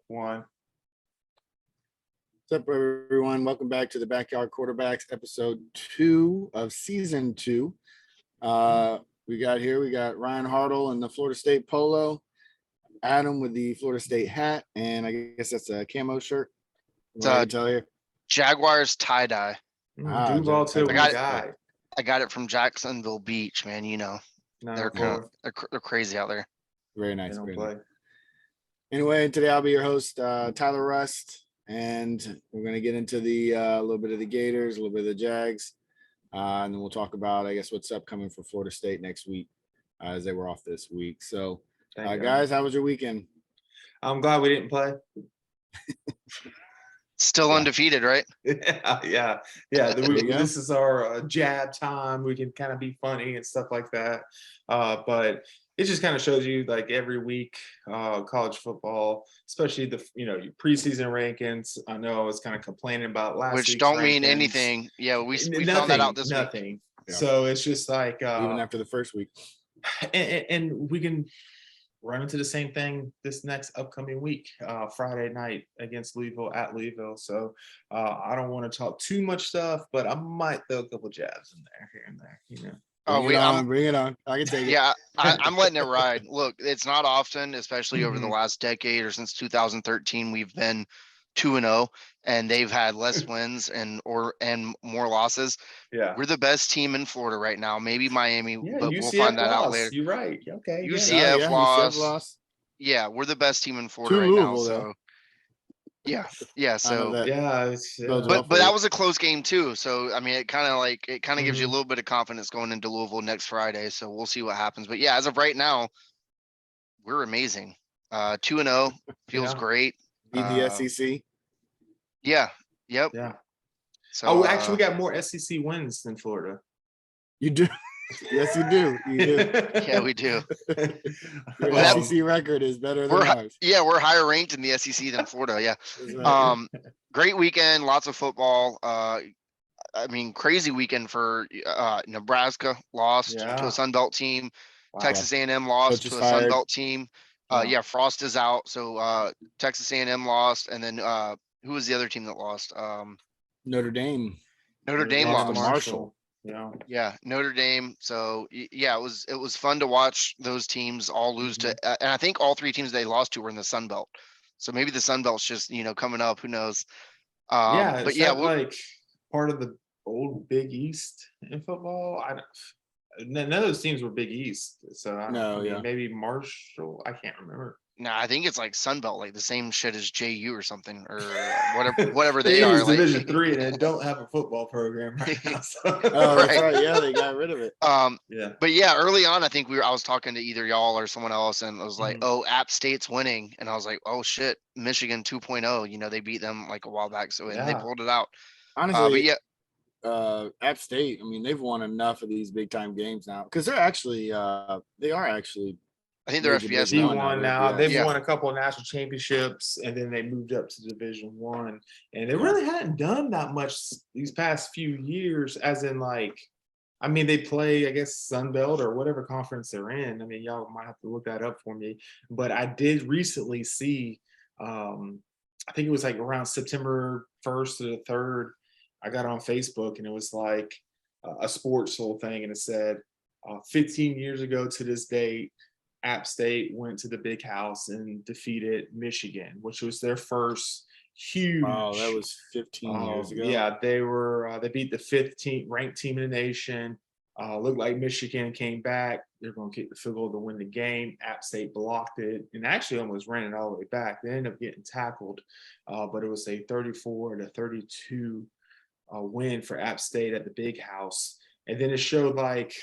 One. What's up, everyone? Welcome back to the Backyard Quarterbacks, episode 2 of season 2. We got Ryan Hartle in the Florida State polo, Adam with the Florida State hat, and I guess that's a camo shirt. It's Jaguars tie-dye. Duval too. I got it from Jacksonville Beach, man. You know, No, they're crazy out there. Very nice. They don't play. Anyway, today I'll be your host, Tyler Rust, and we're going to get into the a little bit of the Gators, a little bit of the Jags, and then we'll talk about, I guess, what's upcoming for Florida State next week, as they were off this week. So, guys, how was your weekend? I'm glad we didn't play. Still undefeated, right? Yeah. This is our jab time. We can kind of be funny and stuff like that. But it just kind of shows you, like, every week, college football, especially your preseason rankings. I know I was kind of complaining about last week's which don't mean rankings. anything. Yeah, we found that out this week. Yeah. So it's just like even after the first week, and we can run into the same thing this next upcoming week, Friday night against Louisville at Louisville. So I don't want to talk too much stuff, but I might throw a couple jabs in there here and there. Bring it on. I can take it. Yeah, I'm letting it ride. Look, it's not often, especially over the last decade or since 2013, we've been 2-0, and they've had less wins and more losses. Yeah, we're the best team in Florida right now. Maybe Miami, but UCF we'll find that out later. You're right. Okay. UCF lost. Yeah, we're the best team in Florida right now. So yeah. So but that was a close game too. So I mean, it kind of gives you a little bit of confidence going into Louisville next Friday. So we'll see what happens. But yeah, as of right now, we're amazing. 2-0 feels great. Beat the SEC. Yeah. Yep. Yeah. So actually, we got more SEC wins than Florida. You do. Yes, you do. Yeah, we do. Your SEC record is better than ours. Yeah, we're higher ranked in the SEC than Florida. Yeah. Right. Great weekend, lots of football. I mean, crazy weekend for Nebraska lost to a Sun Belt team. Wow. Texas A&M lost to a Sun Belt team. Frost is out, so Texas A&M lost, and then who was the other team that lost? Notre Dame. Notre Dame lost to Marshall. Yeah, Notre Dame. So yeah, it was fun to watch those teams all lose to, and I think all three teams they lost to were in the Sun Belt. So maybe the Sun Belt's just coming up. Who knows? But yeah, like part of the old Big East in football. None of those teams were Big East. So maybe Marshall. I can't remember. No, I think it's like Sun Belt, like the same shit as JU or something, or whatever they are. Like Division 3, and they don't have a football program right now. So. That's right. Yeah, they got rid of it. But yeah, early on, I think I was talking to either y'all or someone else, and I was like, "Oh, App State's winning," and I was like, "Oh shit, Michigan 2.0." They beat them like a while back, so and they pulled it out. Honestly, App State. I mean, they've won enough of these big time games now because they're actually they are actually. I think they're FBS D1 now. They've won a couple of national championships, and then they moved up to Division 1. And they really hadn't done that much these past few years, as in they play, I guess, Sun Belt or whatever conference they're in. I mean, y'all might have to look that up for me. But I did recently see, I think it was like around September 1st to the 3rd, I got on Facebook, and it was like a sports whole thing, and it said, 15 years ago to this date, App State went to the Big House and defeated Michigan, which was their first huge. Oh, that was 15 years ago. Yeah, they beat the 15th ranked team in the nation. Looked like Michigan came back. They're going to kick the field goal to win the game. App State blocked it and actually almost ran it all the way back. They ended up getting tackled, but it was a 34-32 win for App State at the Big House. And then it showed like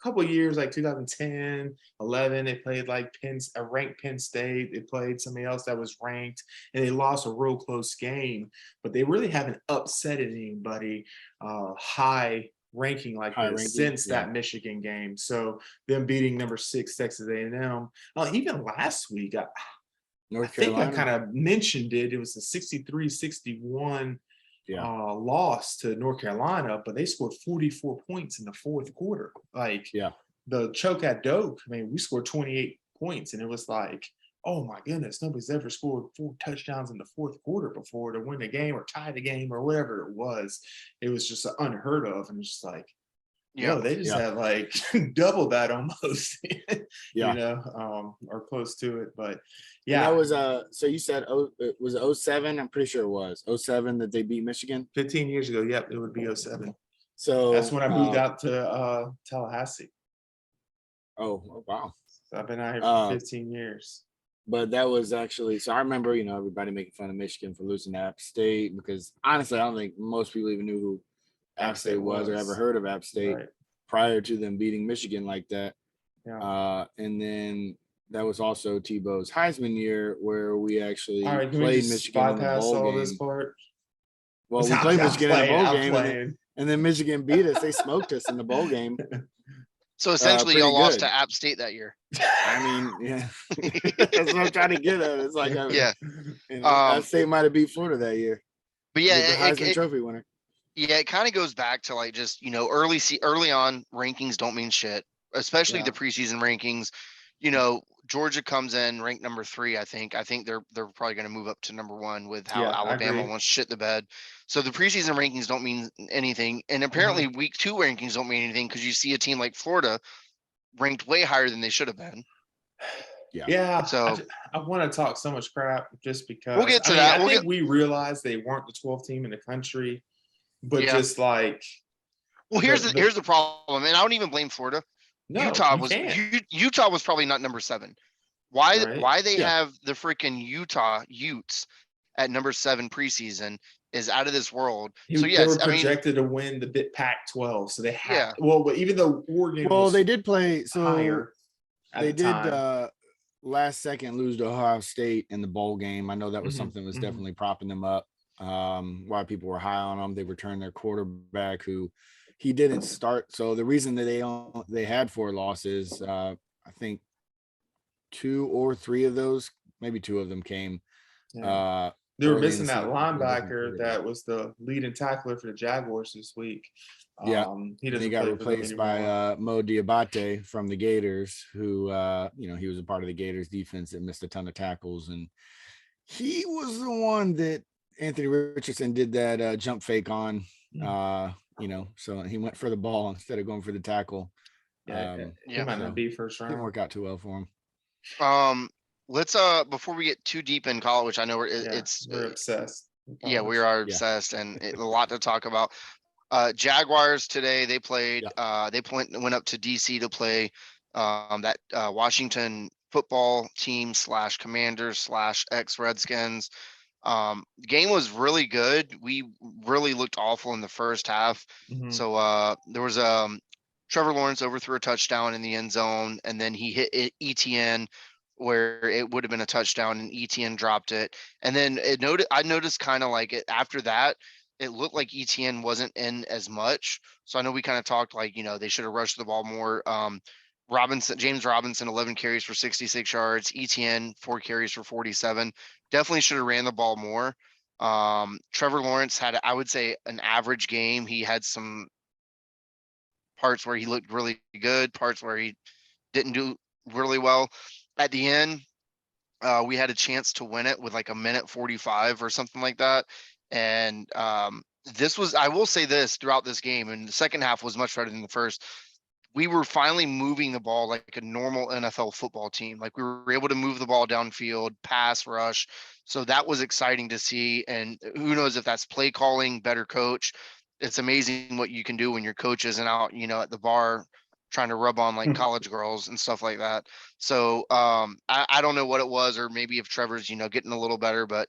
couple of years, like 2010, 11, they played like a ranked Penn State. They played somebody else that was ranked, and they lost a real close game. But they really haven't upset anybody high ranking like this since that Michigan game. So them beating number 6 Texas A&M. Even last week, I think I kind of mentioned it. It was a 63-61 loss to North Carolina, but they scored 44 points in the fourth quarter. The choke at Doak, I mean, we scored 28 points, and it was like oh my goodness, nobody's ever scored 4 touchdowns in the fourth quarter before to win the game or tie the game or whatever it was. It was just unheard of. And it's just like, Yeah. they just had like double that almost, or close to it. But yeah. And that was so you said it was 07? I'm pretty sure it was 07 that they beat Michigan. 15 years ago. Yep, it would be 07. So that's when I moved out to Tallahassee. Oh wow. So I've been out here for 15 years. But that was actually, so I remember, everybody making fun of Michigan for losing to App State, because honestly, I don't think most people even knew who App State was or ever heard of App State prior to them beating Michigan like that. Yeah. And then that was also Tebow's Heisman year, where we actually played Michigan in the bowl game. This part? Well, we played Michigan in the bowl game, and then Michigan beat us. They smoked us in the bowl game. So essentially, y'all lost to App State that year. I mean, yeah, that's what I'm trying to get at. It's like, App State might have beat Florida that year. But yeah, the Heisman Trophy winner. Yeah, it kind of goes back to like just early on rankings don't mean shit, especially the preseason rankings. Georgia comes in ranked number 3. I think they're probably going to move up to number 1 with how Alabama wants shit the bed. So the preseason rankings don't mean anything, and apparently week 2 rankings don't mean anything, because you see a team like Florida ranked way higher than they should have been. Yeah. So I want to talk so much crap just because we'll get to that. I think we realized they weren't the 12th team in the country, but just like. Well, here's the problem, and I don't even blame Florida. No, Utah was probably not number 7. Why they have the freaking Utah Utes at number 7 preseason is out of this world. So yes, they were projected to win the Pac-12, so they had. Well, but even though Oregon, they did play higher. They did last second lose to Ohio State in the bowl game. I know that was something that was definitely propping them up. Why people were high on them. They returned their quarterback, who he didn't start. So the reason that they had 4 losses, I think 2 or 3 of those, maybe 2 of them came. They were missing that linebacker that was the leading tackler for the Jaguars this week. He got replaced by Mo Diabate from the Gators, who he was a part of the Gators defense that missed a ton of tackles, and he was the one that Anthony Richardson did that jump fake on. So he went for the ball instead of going for the tackle. He might not be first round. Didn't work out too well for him. Let's before we get too deep in college, which I know we're obsessed. Yeah, we are obsessed, and a lot to talk about. Jaguars today, they played. They went up to DC to play that Washington football team / Commanders / ex-Redskins. The game was really good. We really looked awful in the first half. So there was Trevor Lawrence overthrew a touchdown in the end zone, and then he hit ETN where it would have been a touchdown, and ETN dropped it. And then I noticed kind of like it after that, it looked like ETN wasn't in as much. So I know we kind of talked like, they should have rushed the ball more. James Robinson, 11 carries for 66 yards, ETN 4 carries for 47. Definitely should have ran the ball more. Trevor Lawrence had, I would say, an average game. He had some parts where he looked really good, parts where he didn't do really well. At the end, we had a chance to win it with like a minute 45 or something like that. And I will say this throughout this game, and the second half was much better than the first. We were finally moving the ball like a normal NFL football team. Like we were able to move the ball downfield, pass rush. So that was exciting to see. And who knows if that's play calling, better coach. It's amazing what you can do when your coach isn't out, at the bar trying to rub on like college girls and stuff like that. So I don't know what it was, or maybe if Trevor's, getting a little better, but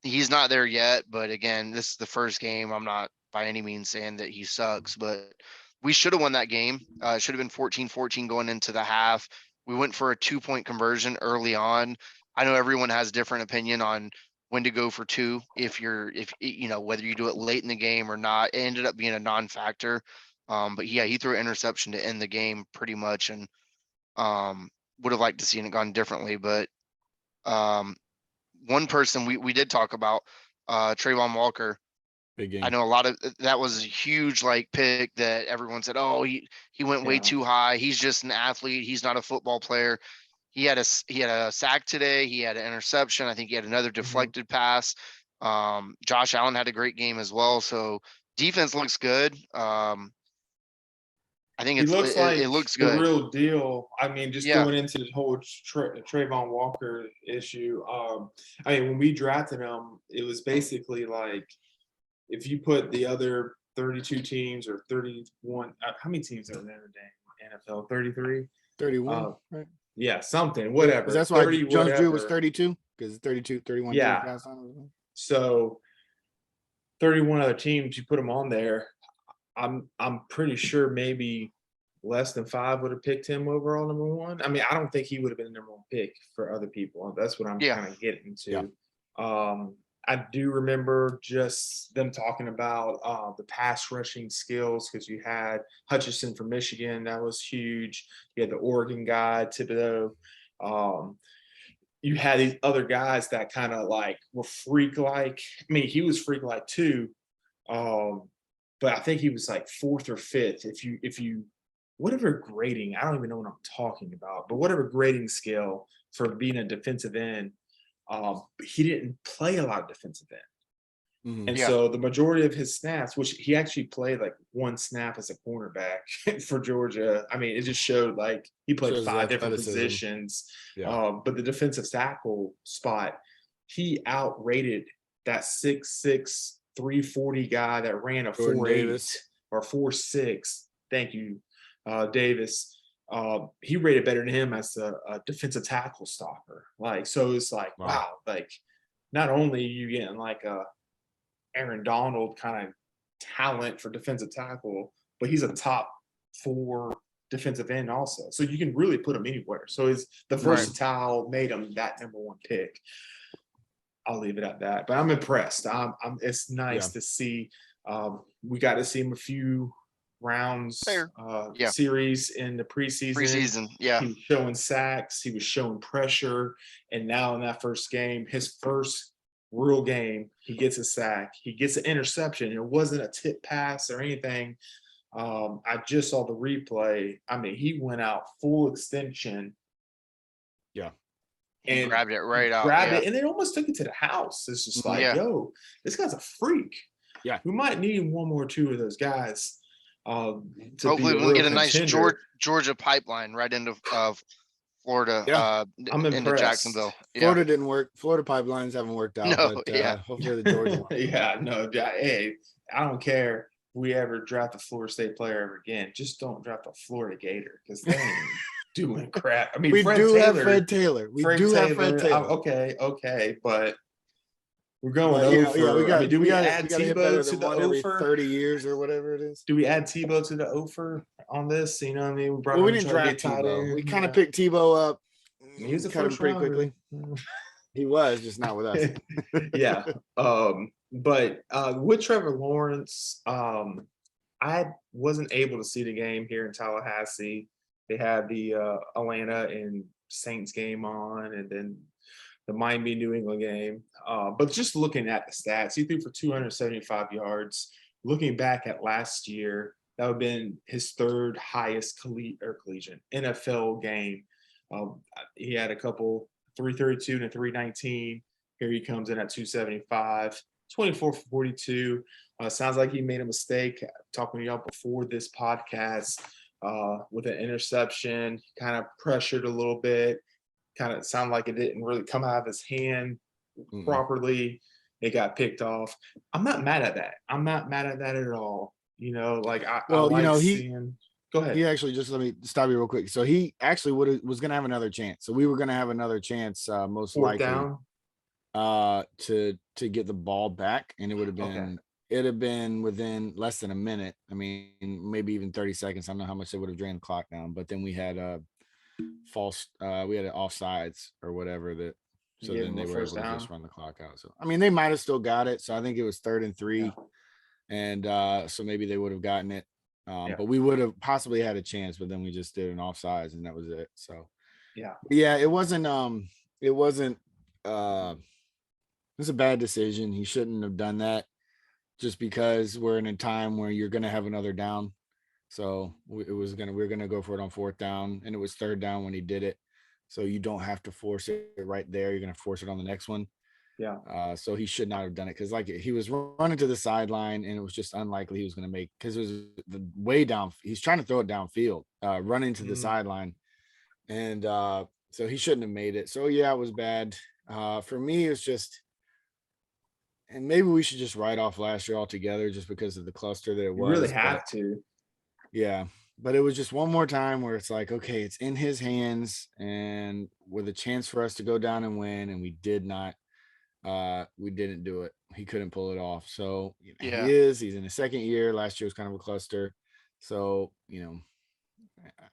he's not there yet. But again, this is the first game. I'm not by any means saying that he sucks, but we should have won that game. It should have been 14-14 going into the half. We went for a 2-point conversion early on. I know everyone has different opinion on when to go for 2. If whether you do it late in the game or not, it ended up being a non-factor. But yeah, he threw an interception to end the game pretty much, and would have liked to see it gone differently. But one person we did talk about, Trayvon Walker. Big game. I know a lot of that was a huge pick that everyone said, oh, he went way too high. He's just an athlete. He's not a football player. he had a sack today. He had an interception. I think he had another deflected pass. Josh Allen had a great game as well. So defense looks good. I think He looks like it looks the good. real deal. I mean, just Yeah. going into the whole Trayvon Walker issue. I mean, when we drafted him, it was basically like if you put the other 32 teams or 31, how many teams are in the NFL? 33? 31, right? Yeah, something, whatever. 'Cause that's why 30, Jones Drew was whatever. 32 because 32, 31 teams Yeah. passed on him. So 31 other teams, you put them on there. I'm pretty sure maybe less than 5 would have picked him overall number 1. I mean, I don't think he would have been the number 1 pick for other people. That's what I'm Yeah. kind of getting Yeah. to. I do remember just them talking about the pass rushing skills because you had Hutchinson from Michigan. That was huge. You had the Oregon guy, Thibodeau. You had these other guys that kind of like were freak-like. I mean, he was freak-like too. But I think he was like 4th or 5th. If you whatever grading, I don't even know what I'm talking about, but whatever grading scale for being a defensive end, he didn't play a lot of defensive end. Mhm. And Yeah. so the majority of his snaps, which he actually played like 1 snap as a cornerback for Georgia. I mean, it just showed like he played Shows the 5 different athleticism. positions. Yeah. But the defensive tackle spot, he outrated that 6'6", 340 guy that ran a Jordan 4'8" Davis. or 4'6". Thank you, Davis. He rated better than him as a defensive tackle stopper. Like, so it's like, wow, like not only are you getting like a Aaron Donald kind of talent for defensive tackle, but he's a top 4 defensive end also. So you can really put him anywhere. So it's the versatile made him that number 1 pick. I'll leave it at that. But I'm impressed. It's nice to see. We got to see him a few rounds, series in the preseason. Yeah. He was showing sacks. He was showing pressure. And now in that first game, his first real game, he gets a sack. He gets an interception. It wasn't a tip pass or anything. I just saw the replay. I mean, he went out full extension. Yeah. And he grabbed it right out. Grabbed it and they almost took it to the house. It's just like, yo, this guy's a freak. Yeah. We might need 1 more 2 of those guys. Hopefully we'll get a nice Georgia pipeline right into Florida, I'm into Jacksonville. Florida didn't work. Florida pipelines haven't worked out. No, but, hopefully the Georgia one. Hey, I don't care if we ever draft a Florida State player ever again. Just don't draft a Florida Gator because they ain't doing crap. I mean, we do have Fred Taylor. We do have Fred Taylor. Okay, but we're going over. I mean, do we add Tebow to the offer? 30 years or whatever it is. Do we add Tebow to the offer on this? You know what I mean? We didn't draft Tebow. We kind of picked Tebow up. He was cut him pretty quickly. He was just not with us. Yeah. But with Trevor Lawrence, I wasn't able to see the game here in Tallahassee. They had the Atlanta and Saints game on, and then the Miami New England game. But just looking at the stats, he threw for 275 yards. Looking back at last year, that would have been his 3rd highest collegiate NFL game. He had a couple 332 and a 319. Here he comes in at 275, 24 for 42. Sounds like he made a mistake talking to y'all before this podcast with an interception, kind of pressured a little bit. Kind of sounded like it didn't really come out of his hand properly. It got picked off. I'm not mad at that. I'm not mad at that at all. You know, like seeing. Go ahead. He actually, just let me stop you real quick. So he actually was going to have another chance. So we were going to have another chance, most likely, to get the ball back, and it would have been it'd have been within less than a minute. I mean, maybe even 30 seconds. I don't know how much they would have drained the clock down, but then we had we had offsides or whatever that. So then they were able to just run the clock out. So I mean, they might have still got it. So I think it was 3rd and 3, and so maybe they would have gotten it. But we would have possibly had a chance, but then we just did an offsides and that was it. So it wasn't it was a bad decision. He shouldn't have done that just because we're in a time where you're going to have another down. So we were going to go for it on 4th down, and it was 3rd down when he did it. so you don't have to force it right there. You're going to force it on the next one. Yeah. So he should not have done it, because like he was running to the sideline, and it was just unlikely he was going to make, because it was the way down. He's trying to throw it downfield, running to the sideline, and so he shouldn't have made it. So yeah, it was bad. For me, it was just, and maybe we should just write off last year altogether, just because of the cluster that it was. You really have to. Yeah. But it was just one more time where it's like, okay, it's in his hands, and with a chance for us to go down and win, and we did not. We didn't do it. He couldn't pull it off. So he's in his second year. Last year was kind of a cluster. So,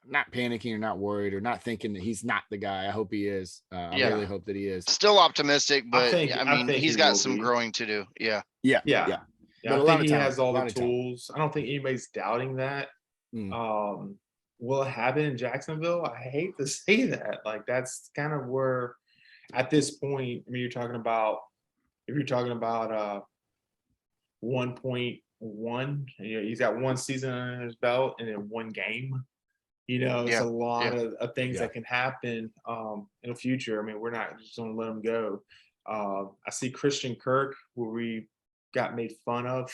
not panicking or not worried or not thinking that he's not the guy. I hope he is. I really hope that he is. Still optimistic, but I mean, he's got some be. growing to do. Yeah. But I think he has all the tools. I don't think anybody's doubting that. Will it happen in Jacksonville? I hate to say that. Like, that's kind of where, at this point, I mean, if you're talking about 1.1, he's got one season under his belt and then one game. It's a lot of things that can happen in the future. I mean, we're not just going to let him go. I see Christian Kirk, where we got made fun of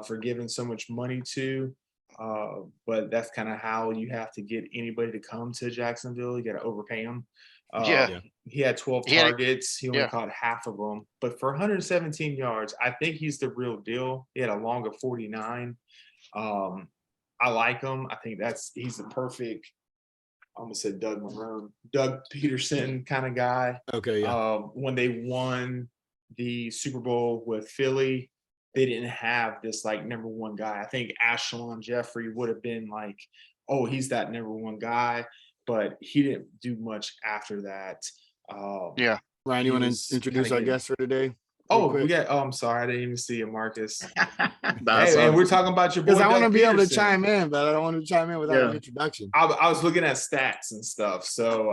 for giving so much money to. But that's kind of how you have to get anybody to come to Jacksonville. You got to overpay them. He had 12 targets. He only caught half of them. But for 117 yards, I think he's the real deal. He had a long of 49. I like him. I think he's the perfect, I almost said Doug Peterson kind of guy. Okay, when they won the Super Bowl with Philly, they didn't have this like number one guy. I think Ashlon Jeffrey would have been like, oh, he's that number one guy, but he didn't do much after that. Ryan, you want to introduce our guest for today? I'm sorry, I didn't even see it, Marcus. Hey, we're talking about your boy. Because I want to be able to chime in, but I don't want to chime in without an introduction. I was looking at stats and stuff, so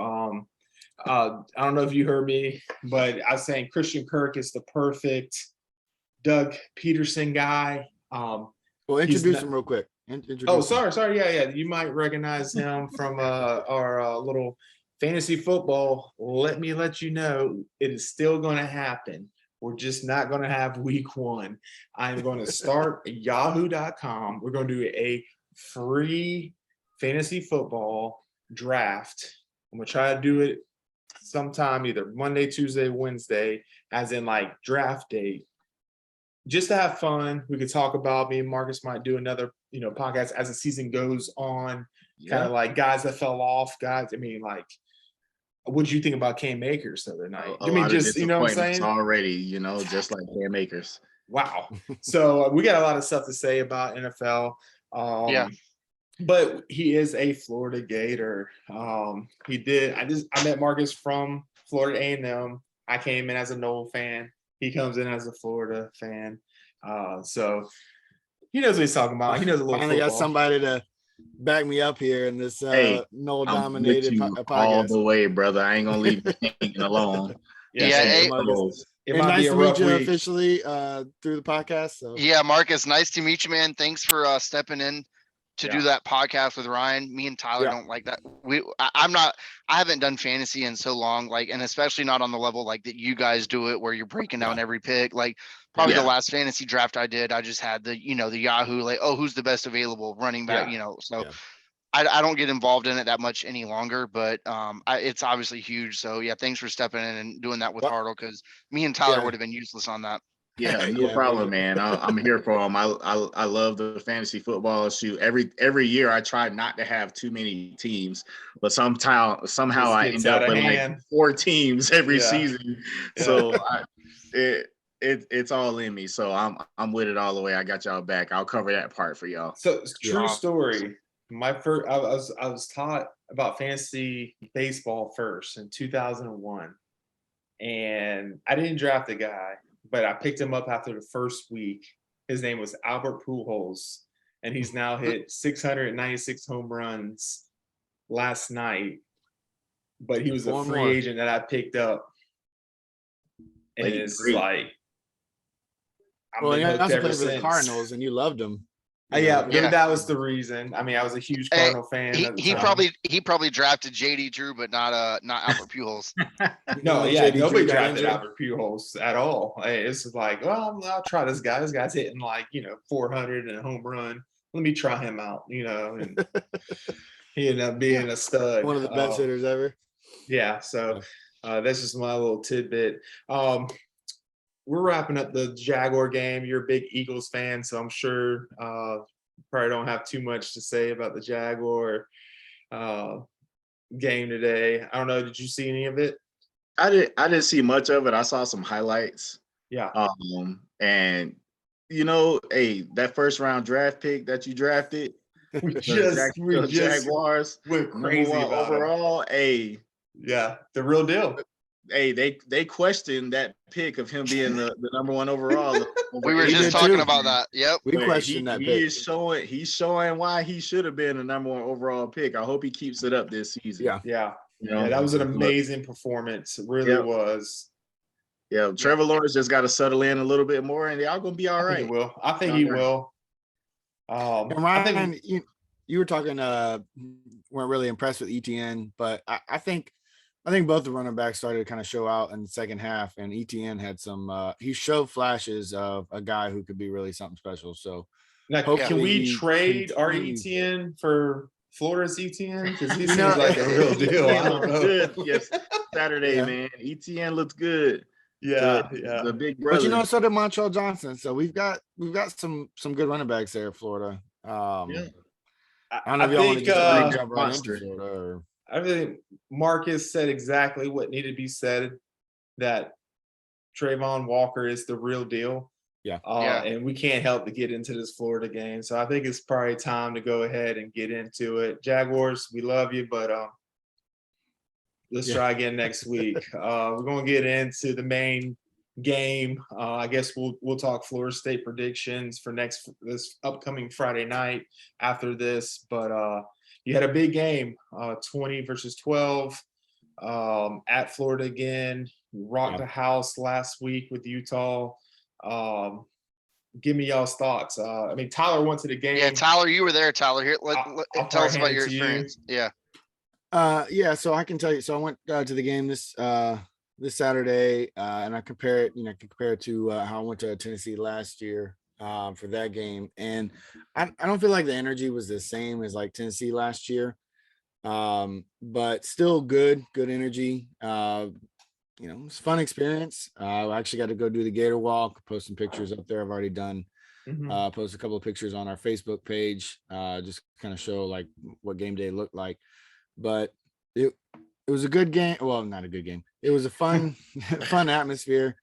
I don't know if you heard me, but I was saying Christian Kirk is the perfect Doug Peterson guy. Well, introduce him real quick. Sorry. Yeah. You might recognize him from our little fantasy football. Let me let you know, it is still going to happen. We're just not going to have week 1. I'm going to start yahoo.com. We're going to do a free fantasy football draft. I'm going to try to do it sometime either Monday, Tuesday, Wednesday, as in like draft date. Just to have fun. We could talk about, me and Marcus might do another, podcast as the season goes on, kind of like guys that fell off, guys. I mean, like, what did you think about Cam Akers the other night? I mean, just, you know what I'm saying? Already, just like Cam Akers. Wow. So we got a lot of stuff to say about NFL. But he is a Florida Gator. I met Marcus from Florida A&M. I came in as a Noel fan. He comes in as a Florida fan. So he knows what he's talking about. He knows a little Finally football. Got somebody to back me up here in this Noel dominated podcast. All the way, brother. I ain't gonna leave you hanging alone. Marcus. It might nice to meet you officially through the podcast. So. Yeah, Marcus, nice to meet you, man. Thanks for stepping in to do that podcast with Ryan. Me and Tyler don't like that. I haven't done fantasy in so long, like, and especially not on the level like that you guys do it, where you're breaking down every pick. Like probably the last fantasy draft I did, I just had the Yahoo, like, oh, who's the best available running back, so I don't get involved in it that much any longer, but it's obviously huge. So yeah, thanks for stepping in and doing that with Hartle, because me and Tyler would have been useless on that. Yeah, no problem, man. I'm here for them. I love the fantasy football shoot. Every year I try not to have too many teams, but somehow I end up with like 4 teams every season. So it's all in me. So I'm with it all the way. I got y'all back. I'll cover that part for y'all. So true story. I was taught about fantasy baseball first in 2001, and I didn't draft a guy, but I picked him up after the first week. His name was Albert Pujols, and he's now hit 696 home runs last night. But he was a free agent that I picked up, and it's like, well, you also played for the Cardinals, and you loved him. Yeah, that was the reason. I mean, I was a huge Cardinal fan. He probably drafted JD Drew, but not Albert Pujols. No, yeah, nobody drafted Albert Pujols at all. It's like, well, I'll try this guy. This guy's hitting 400 and a home run. Let me try him out, and he ended up being a stud. One of the best hitters ever. Yeah, so that's just my little tidbit. We're wrapping up the Jaguar game. You're a big Eagles fan, so I'm sure probably don't have too much to say about the Jaguar game today. I don't know. Did you see any of it? I didn't see much of it. I saw some highlights. Yeah. And that first round draft pick that you drafted, we just Jaguars went crazy about overall. Yeah, the real deal. They questioned that pick of him being the number one overall. We were just talking about that. Yep. We questioned that pick. He's showing why he should have been the number one overall pick. I hope he keeps it up this season. Yeah. That was an amazing performance. It really was. Yeah, Trevor Lawrence just got to settle in a little bit more, and y'all gonna be all right. I think he will. And Ryan, you were talking weren't really impressed with ETN, but I think both the running backs started to kind of show out in the second half, and ETN had some he showed flashes of a guy who could be really something special. So now, can we trade our ETN for Florida's ETN? Because he seems like a real deal. I don't know. Good. Yes, Saturday, man. ETN looks good. Yeah. The big brother. But so did Montreal Johnson. So we've got some good running backs there at Florida. I don't know if y'all want to just jump right into Florida or. I think Marcus said exactly what needed to be said, that Trayvon Walker is the real deal. Yeah. And we can't help to get into this Florida game. So I think it's probably time to go ahead and get into it. Jaguars, we love you, but let's try again next week. We're going to get into the main game. I guess we'll talk Florida State predictions for this upcoming Friday night after this, but you had a big game, 20 versus 12 at Florida again. You rocked the house last week with Utah. Give me y'all's thoughts. I mean, Tyler went to the game. Yeah, Tyler, you were there. Tyler, here, tell us about your experience. Yeah. So I can tell you. So I went to the game this Saturday, and I compare it to how I went to Tennessee last year. For that game, and I don't feel like the energy was the same as like Tennessee last year, but still good energy. It's a fun experience. I actually got to go do the Gator Walk, post some pictures up there. I've already done post a couple of pictures on our Facebook page, just kind of show like what game day looked like. But it was a good game. Well, not a good game. It was a fun atmosphere.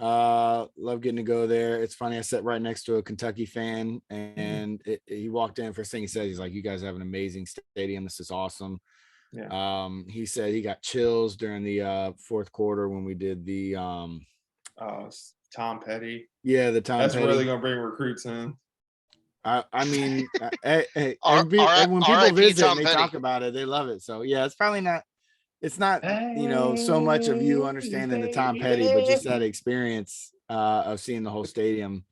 Love getting to go there. It's funny, I sat right next to a Kentucky fan, and he walked in. First thing he said, he's like, "You guys have an amazing stadium. This is awesome." He said he got chills during the fourth quarter when we did the Tom Petty. Yeah, the Tom That's Petty. really gonna bring recruits in. I mean, when people visit and they talk about it, they love it. So yeah, it's probably not. It's not, so much of you understanding the Tom Petty, but just that experience of seeing the whole stadium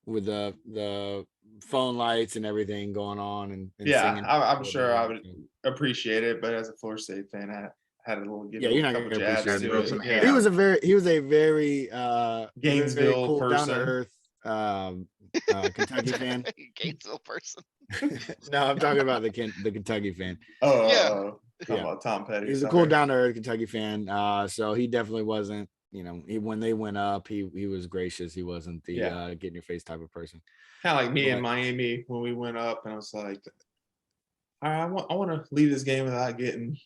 with the phone lights and everything going on and singing. I'm sure I would appreciate it, but as a Florida State fan, I had a little. You're not going to appreciate it. Yeah. He was a very Gainesville cool, person, down to earth Kentucky fan. Gainesville person. No, I'm talking about the Kentucky fan. Oh, yeah. About Tom Petty. He's a cool down to earth Kentucky fan. So he definitely wasn't, when they went up, he was gracious. He wasn't the get in your face type of person. Kind of like me in Miami when we went up, and I was like, all right, I want to leave this game without getting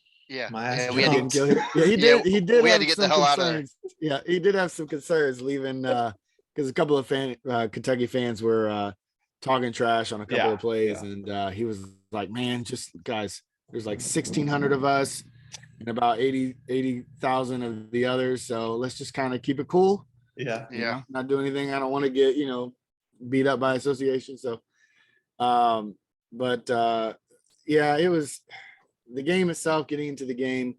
my ass jumped. He did. He did. We had to get the hell out of there. Yeah, he did have some concerns leaving because a couple of Kentucky fans were talking trash on a couple of plays, and he was like, "Man, just guys, there's like 1,600 of us and about 80,000 of the others, so let's just kind of keep it cool. Not do anything I don't want to get beat up by association." So, it was the game itself. Getting into the game,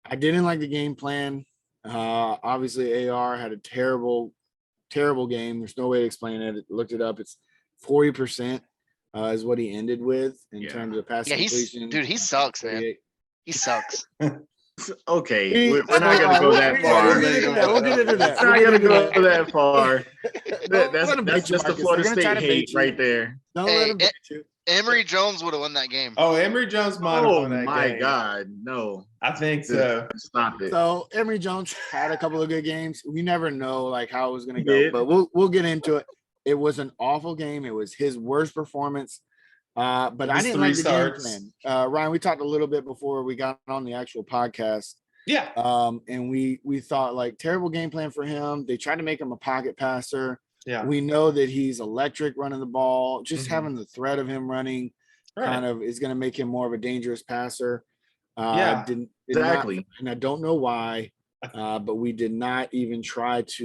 I didn't like the game plan. Obviously, AR had a terrible game. There's no way to explain it. I looked it up. It's 40% is what he ended with in terms of pass completion. Dude, he sucks, man. He sucks. Okay, we're not gonna go that far. We'll get into that. We're not gonna go that far. That's just the Marcus. Florida State hate right there. Don't let him beat you. Emory Jones would have won that game. Oh, Emory Jones might have won that game. Oh my God, no! I think so. Stop it. So Emory Jones had a couple of good games. We never know like how it was going to go, but we'll get into it. It was an awful game. It was his worst performance. But I didn't like the game plan. Ryan, we talked a little bit before we got on the actual podcast. Yeah. And we thought like terrible game plan for him. They tried to make him a pocket passer. Yeah. We know that he's electric running the ball. Just having the threat of him running kind of is going to make him more of a dangerous passer. Exactly. And I don't know why, but we did not even try to.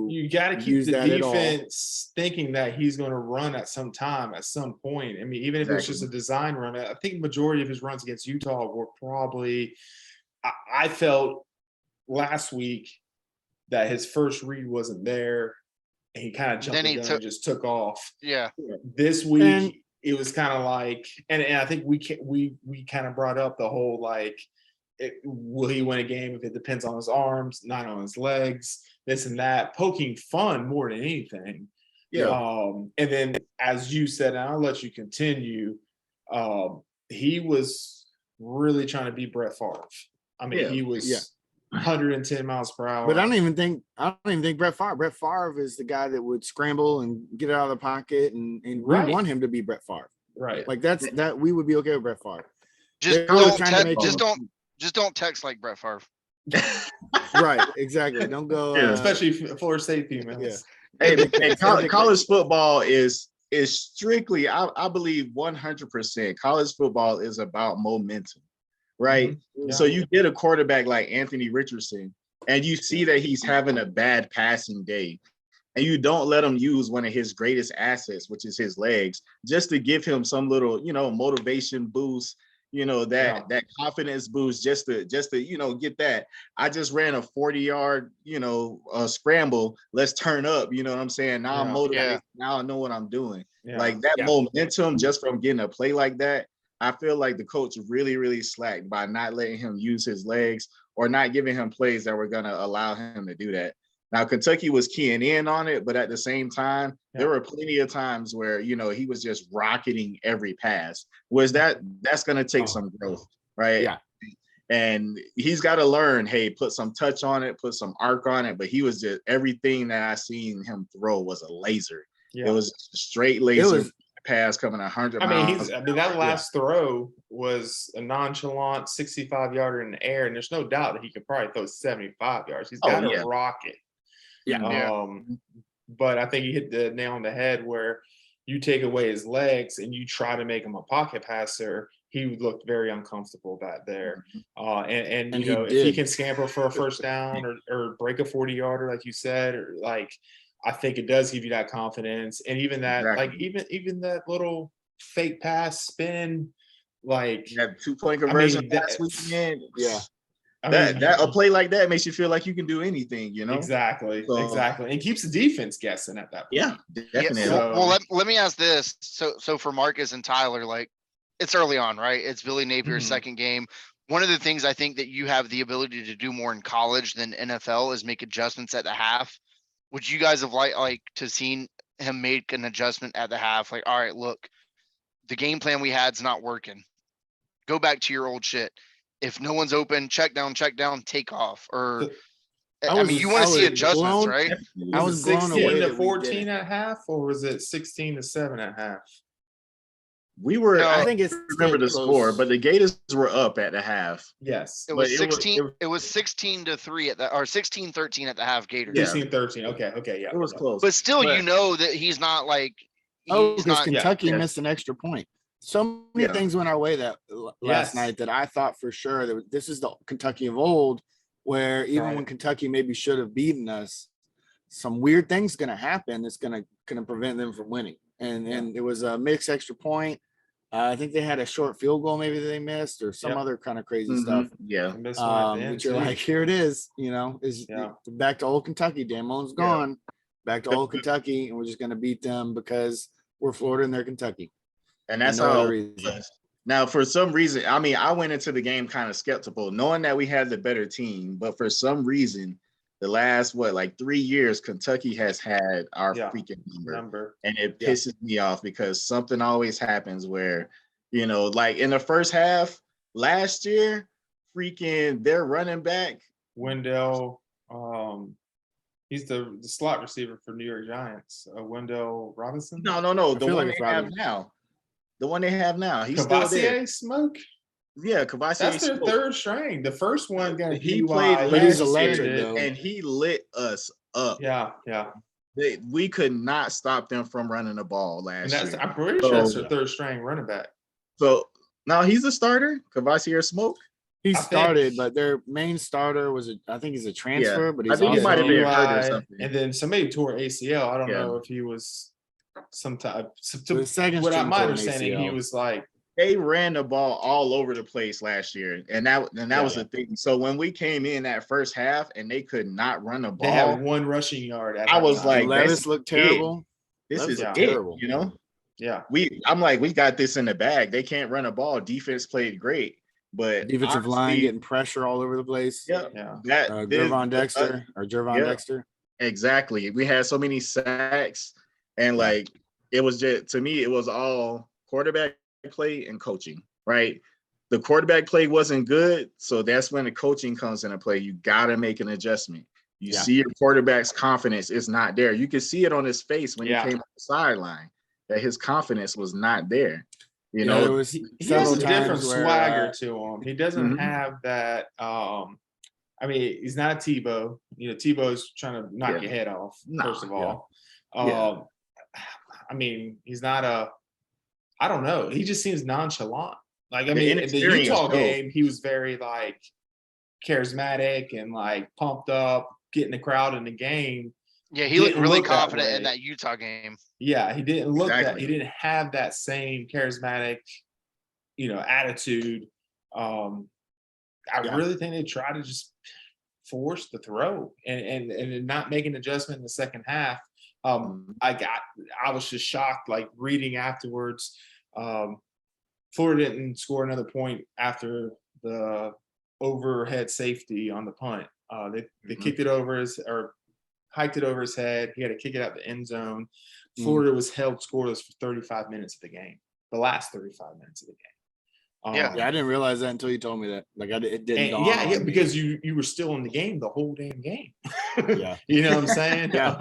You got to keep the defense thinking that he's going to run at some time, at some point. I mean, even if it's just a design run, I think majority of his runs against Utah were probably. I felt last week that his first read wasn't there, and he kind of jumped the gun and just took off. Yeah. This week it was kind of like, and I think we kind of brought up the whole like, will he win a game if it depends on his arms, not on his legs, this and that, poking fun more than anything. Yeah. And then as you said, and I'll let you continue, he was really trying to beat Brett Favre. I mean, he was 110 miles per hour. But I don't even think Brett Favre. Brett Favre is the guy that would scramble and get out of the pocket, and we want him to be Brett Favre. Right. Like that we would be okay with Brett Favre. Just don't text like Brett Favre. Right, exactly. Don't go especially Florida State females. Yeah. Hey, college football is strictly, I believe 100% college football is about momentum. Right. Mm-hmm. Yeah. So you get a quarterback like Anthony Richardson and you see that he's having a bad passing day and you don't let him use one of his greatest assets, which is his legs, just to give him some little, motivation boost, that confidence boost, just to, get that. I just ran a 40-yard, scramble. Let's turn up. You know what I'm saying? Now I'm motivated. Now I know what I'm doing. Yeah. Like that momentum just from getting a play like that. I feel like the coach really, really slacked by not letting him use his legs or not giving him plays that were going to allow him to do that. Now, Kentucky was keying in on it, but at the same time, there were plenty of times where, he was just rocketing every pass. That's going to take some growth, right? Yeah. And he's got to learn, hey, put some touch on it, put some arc on it. But he was just, everything that I seen him throw was a laser. Yeah. It was a straight laser. Pass coming 100 miles. That last throw was a nonchalant 65-yarder in the air, and there's no doubt that he could probably throw 75 yards. He's got a rocket. Yeah. But I think you hit the nail on the head where you take away his legs and you try to make him a pocket passer. He looked very uncomfortable back there. And if he can scamper for a first down or break a 40-yarder, like you said, or like. I think it does give you that confidence, and even that, like even that little fake pass spin, like 2-point conversion last weekend. Yeah, that a play like that makes you feel like you can do anything, Exactly, and keeps the defense guessing at that point. Yeah, definitely. Well, let me ask this. So for Marcus and Tyler, like it's early on, right? It's Billy Napier's second game. One of the things I think that you have the ability to do more in college than NFL is make adjustments at the half. Would you guys have like to seen him make an adjustment at the half? Like, all right, look, the game plan we had's not working. Go back to your old shit. If no one's open, check down, take off. Or you want to see adjustments, right? I was 16 to 14 at half, or was it 16 to 7 at half? We were. No, I think it's remember the score, but the Gators were up at the half. Yes, it was 16. It was 16 to 3 at the, or 16-13 at the half. Gators. 16-13. Okay, yeah, it was close. But still, that he's not like. Because Kentucky missed an extra point. So many things went our way that last night that I thought for sure that this is the Kentucky of old, where even when Kentucky maybe should have beaten us, some weird things going to happen that's going to prevent them from winning. And it was a mixed extra point. I think they had a short field goal maybe that they missed or some other kind of crazy stuff. Yeah. But you're like, here it is, back to old Kentucky. Dan Mullen's gone. Back to old Kentucky, and we're just going to beat them because we're Florida and they're Kentucky. And that's no how other it reason. was. Now, for some reason, I mean, I went into the game kind of skeptical, knowing that we had the better team. But for some reason, the last, 3 years, Kentucky has had our freaking number. And it pisses me off because something always happens where, like in the first half last year, freaking their running back. Wendell, he's the slot receiver for New York Giants. Wendell Robinson? No. The one they have now. The one they have now. He's still there. Smoke? Yeah, Kavasi. That's their third string. The first one got he played, but he's electric though. And he lit us up. Yeah. We could not stop them from running the ball last year. I'm pretty sure that's their third string running back. So now he's a starter, Kavasi or Smoke. He started, but their main starter I think he's a transfer, but he's I think he might have been hurt or something. And then somebody tore ACL. I don't know if he was some type. My understanding, he was like, they ran the ball all over the place last year, and that was the thing. So when we came in that first half and they could not run the ball, they had 1 rushing yard. I was like, Levis looked terrible. This is terrible, Yeah. I'm like, we got this in the bag. They can't run a ball. Defense played great, but defensive line getting pressure all over the place. Yeah. Gervon Dexter. Exactly. We had so many sacks, and it was just, to me, it was all quarterback play and coaching, right? The quarterback play wasn't good, so that's when the coaching comes into play. You got to make an adjustment. You see your quarterback's confidence is not there. You could see it on his face when he came on the sideline, that his confidence was not there. He has a different swagger to him. He doesn't have that. I mean, he's not Tebow. Tebow's trying to knock your head off. First of all, I mean, he's not I don't know. He just seems nonchalant. In the Utah game, he was very charismatic and pumped up, getting the crowd in the game. Yeah, he looked really confident in that Utah game. Yeah, he didn't look that. He didn't have that same charismatic, attitude. I really think they tried to just force the throw and not make an adjustment in the second half. I was just shocked, reading afterwards. Florida didn't score another point after the overhead safety on the punt. They kicked it over hiked it over his head. He had to kick it out the end zone. Florida was held scoreless for 35 minutes of the game, the last 35 minutes of the game. I didn't realize that until you told me that. It didn't dawn on me. Because you were still in the game the whole damn game. Yeah. You know what I'm saying? Yeah.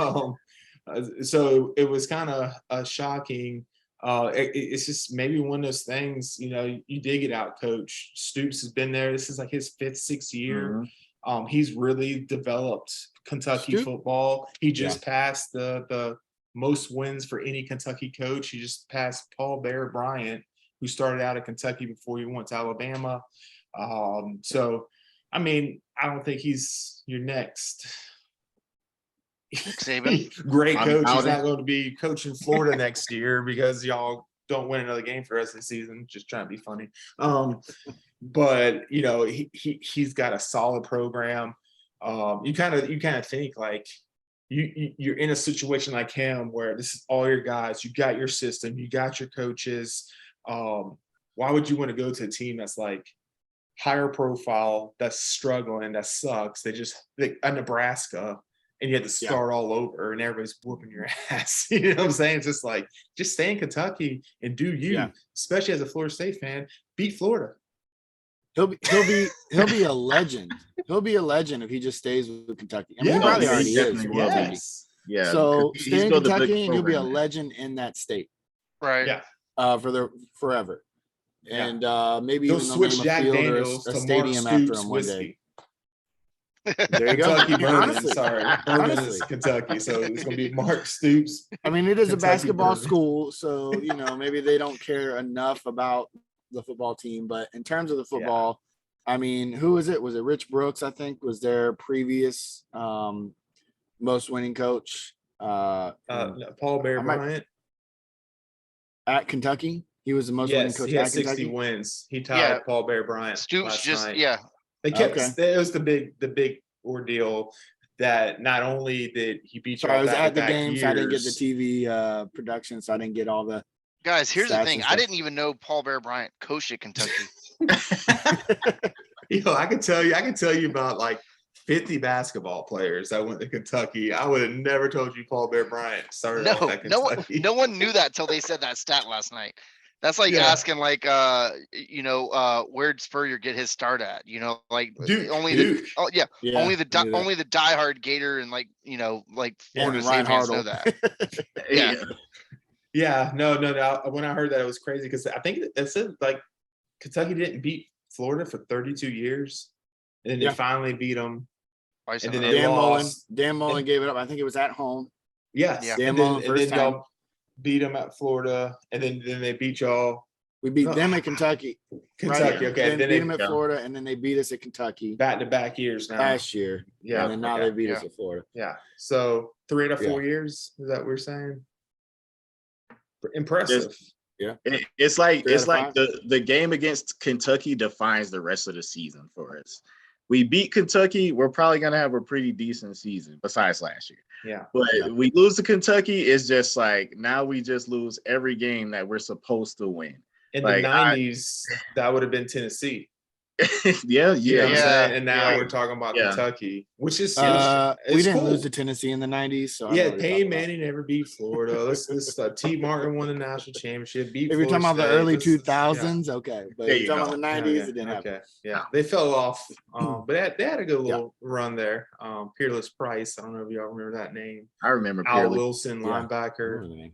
So it was kind of shocking. It's just maybe one of those things, you dig it out, Coach. Stoops has been there. This is his 5th, 6th year. He's really developed Kentucky football. He just passed the most wins for any Kentucky coach. He just passed Paul Bear Bryant, who started out at Kentucky before he went to Alabama. So, I mean, I don't think he's your next great coach. He's not going to be coaching Florida next year because y'all don't win another game for the rest of the season. Just trying to be funny. But he's got a solid program. You kind of think you're in a situation like him where this is all your guys. You got your system. You got your coaches. Why would you want to go to a team that's higher profile, that's struggling, that sucks? A Nebraska. And you have to start all over, and everybody's whooping your ass. You know what I'm saying? It's just just stay in Kentucky and do you, especially as a Florida State fan, beat Florida. He'll be a legend. He'll be a legend if he just stays with Kentucky. I mean, he probably already is. Yes. Yeah. So stay in Kentucky, and he'll be a legend in that state. Right. Yeah. Forever. Yeah. And maybe they'll even switch Jack field Daniels or a to stadium Mark after Stoops him one whiskey. day. There you go. Kentucky bourbon. Honestly. Sorry, bourbon is Kentucky, so it's going to be Mark Stoops. I mean, it is Kentucky a basketball bourbon. school, so maybe they don't care enough about the football team. But in terms of the football, I mean, who is it? Was it Rich Brooks? I think was their previous most winning coach. Paul Bear Bryant at Kentucky. He was the most winning coach. He had at 60 Kentucky. wins. He tied Paul Bear Bryant. Stoops last night. Yeah. They kept it was the big ordeal. that not only did he beat you, Sorry, I was at the game, years, so I didn't get the TV production, so I didn't get all the. Guys, here's the stats thing. and I stuff. didn't even know Paul Bear Bryant coached at Kentucky. I can tell you about like 50 basketball players that went to Kentucky. I would have never told you Paul Bear Bryant started off at Kentucky. No one knew that till they said that stat last night. That's like asking like where'd Spurrier get his start at? Only the diehard Gator and Florida fans know that. No. When I heard that, it was crazy because I think it said like Kentucky didn't beat Florida for 32 years, and then they finally beat them. And then they lost. Dan Mullen gave it up. I think it was at home. Yes. Yeah. Dan Mullen first time. Y'all beat them at Florida, and then they beat y'all. We beat them at Kentucky. Kentucky, right? okay. Then beat them at Florida, and then they beat us at Kentucky. Back-to-back years now. Last year. Yeah. And then now they beat us at Florida. Yeah. So 3 out of 4 years, is that what we're saying? Impressive. It's like the game against Kentucky defines the rest of the season for us. We beat Kentucky, we're probably gonna have a pretty decent season besides last year. Yeah. But we lose to Kentucky, it's just like now we just lose every game that we're supposed to win. In the 90s, that would have been Tennessee. Yeah. And now we're talking about Kentucky, which is we didn't lose to Tennessee in the 90s. So Peyton Manning never beat Florida. Let's T. Martin won the national championship. If you're talking about the early 2000s, okay. But if you're talking about the 90s, it didn't happen. Yeah, they fell off. But they had a good little run there. Peerless Price. I don't know if y'all remember that name. I remember Al Wilson, linebacker.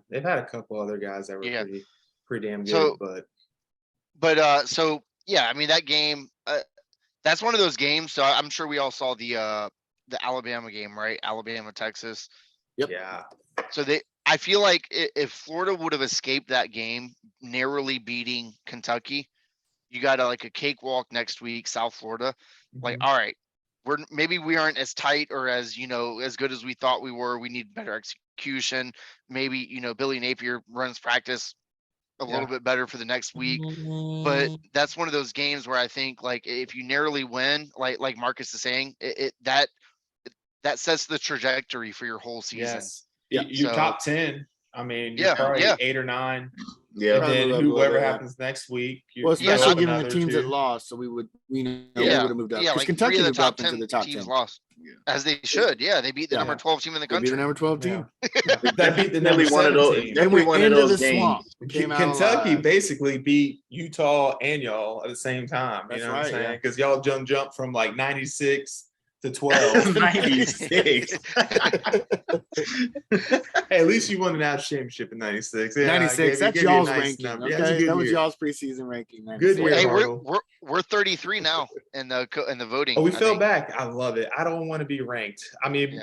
They've had a couple other guys that were pretty damn good. Yeah, I mean that game. That's one of those games. So I'm sure we all saw the Alabama game, right? Alabama, Texas. Yep. Yeah. So I feel like if Florida would have escaped that game, narrowly beating Kentucky, you got a cakewalk next week, South Florida. Like, all right, we aren't as tight or as good as we thought we were. We need better execution. Maybe Billy Napier runs practice a little bit better for the next week, but that's one of those games where I think if you narrowly win, like Marcus is saying, that sets the trajectory for your whole season. Yes. You're top 10. I mean, you're probably 8 or 9. Yeah. And then whoever happens next week. Especially given the teams that lost, so we would have moved up. Yeah, Kentucky moved up into the top teams 10. Lost. As they should. Yeah, they beat the number 12 team in the country. They beat the number 12 team. That beat the number 7 team. They went into the swamp. Kentucky basically beat Utah and y'all at the same time. You know what I'm saying? Because y'all jumped from 96 to 12. 96. Hey, at least you won the national championship in 96. 96. That's y'all's ranking. Okay, that was y'all's preseason ranking. 96. Good year. Hey, we're 33 now in the voting. Oh, we fell back. I love it. I don't want to be ranked. I mean,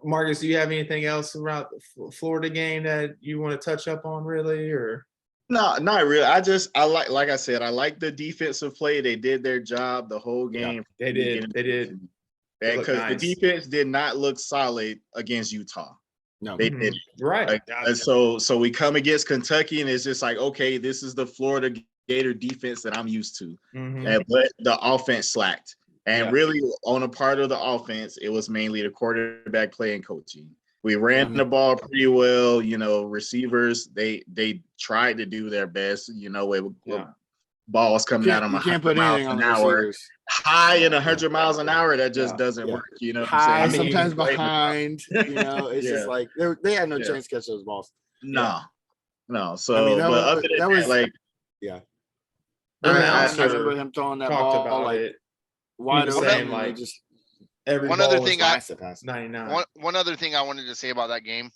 Marcus, do you have anything else around the Florida game that you want to touch up on, really, or? No, not really. I like I said, I like the defensive play. They did their job the whole game. Yeah, they did. Because the defense did not look solid against Utah. No, they didn't. Right. So we come against Kentucky, and it's just like, okay, this is the Florida Gator defense that I'm used to. But the offense slacked. And really, on a part of the offense, it was mainly the quarterback play and coaching. We ran the ball pretty well. Receivers, they tried to do their best. With balls coming out of 100 miles an hour, high in 100 miles an hour. That just doesn't work. You know what I'm saying? Sometimes behind. It's just like they had no chance to catch those balls. No. So, but other than that, I remember him throwing that ball about wide open. One other thing I 99. One other thing I wanted to say about that game.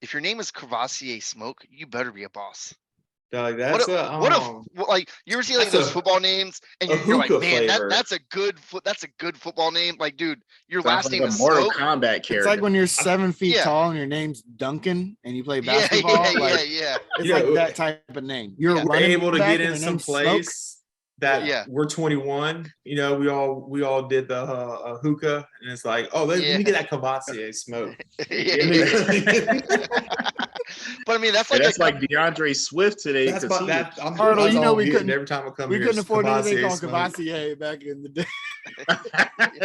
If your name is Cavassier Smoke, you better be a boss. Like that's you ever see those football names and you're like, man, that's a good football name. Like, dude, your last name is Mortal Smoke. Kombat character. It's like when you're 7 feet tall and your name's Duncan and you play basketball. It's like that type of name. You're able to get in some place that we're 21. We all did the hookah, and it's like, let me get that Cavassier Smoke. But I mean, that's like DeAndre Swift today. That's about that. Arnold, we couldn't. Every time I come we here, couldn't afford anything called Cavassier back in the day.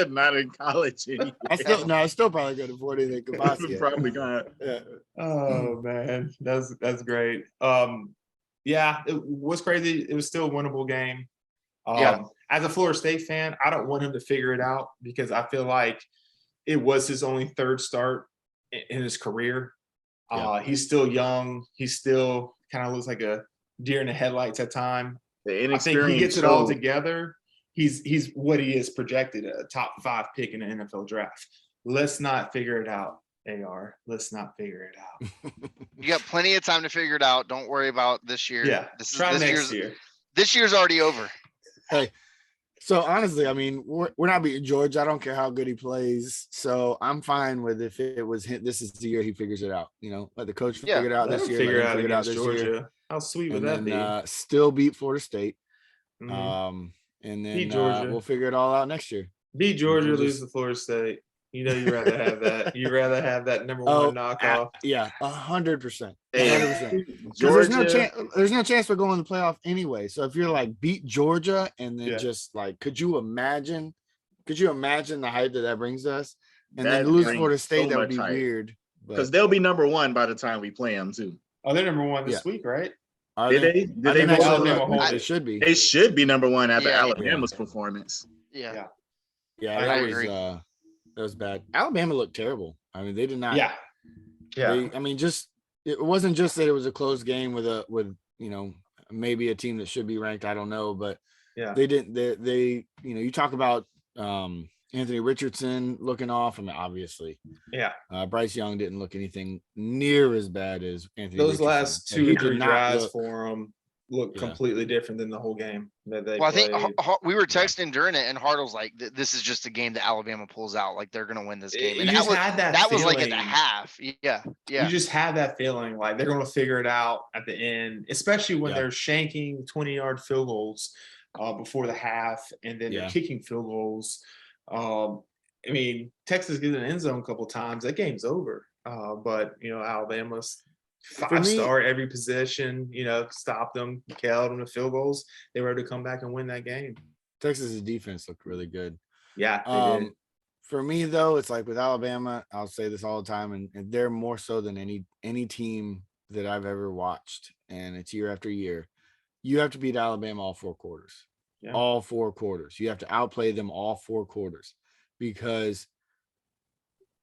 Not in college anyway. I still probably go to 40 than Kabaskia. Probably not. Yeah. Oh man, that's great. Yeah, it was crazy. It was still a winnable game. As a Florida State fan, I don't want him to figure it out because I feel like it was his only third start in his career. He's still young. He still kind of looks like a deer in the headlights at time. I think he gets it all together. He's what he is projected, a top 5 pick in the NFL draft. Let's not figure it out, AR. Let's not figure it out. You got plenty of time to figure it out. Don't worry about this year. Yeah, try next year. This year's already over. Hey, so honestly, I mean, we're not beating Georgia. I don't care how good he plays. So I'm fine with if it was him. This is the year he figures it out. Let the coach figure it out this year. Figure it out this Georgia. Year. How sweet would that be? Still beat Florida State. Mm-hmm. And then we'll figure it all out next year. Beat Georgia, lose to Florida State. You'd rather have that. You'd rather have that number one knockoff. 100%. 100%. There's no chance we're going to the playoff anyway. So if you're like beat Georgia and then just like, could you imagine the hype that brings us? And then lose Florida State, that would be weird. Because they'll be number one by the time we play them too. Oh, they're number one this week, right? Did they? They should be. They should be number one after Alabama's performance. Yeah. That was bad. Alabama looked terrible. I mean, they did not. Yeah. It wasn't just that it was a close game with maybe a team that should be ranked. I don't know, but they didn't. They you talk about Anthony Richardson looking off. I mean, obviously, Bryce Young didn't look anything near as bad as Anthony. Those Richardson. last 2 or 3 drives for him look completely different than the whole game that they played. I think we were texting during it, and Hart was like, "This is just a game that Alabama pulls out. Like they're going to win this game." And that was like at the half. Yeah. You just had that feeling like they're going to figure it out at the end, especially when they're shanking 20-yard field goals before the half, and then they're kicking field goals. I mean, Texas gets an end zone a couple times. That game's over. But Alabama's 5-star every possession, stopped them, held them to field goals. They were able to come back and win that game. Texas's defense looked really good. Yeah, they did. For me, though, it's like with Alabama, I'll say this all the time, and they're more so than any team that I've ever watched, and it's year after year. You have to beat Alabama all 4 quarters. Yeah. All 4 quarters. You have to outplay them all 4 quarters, because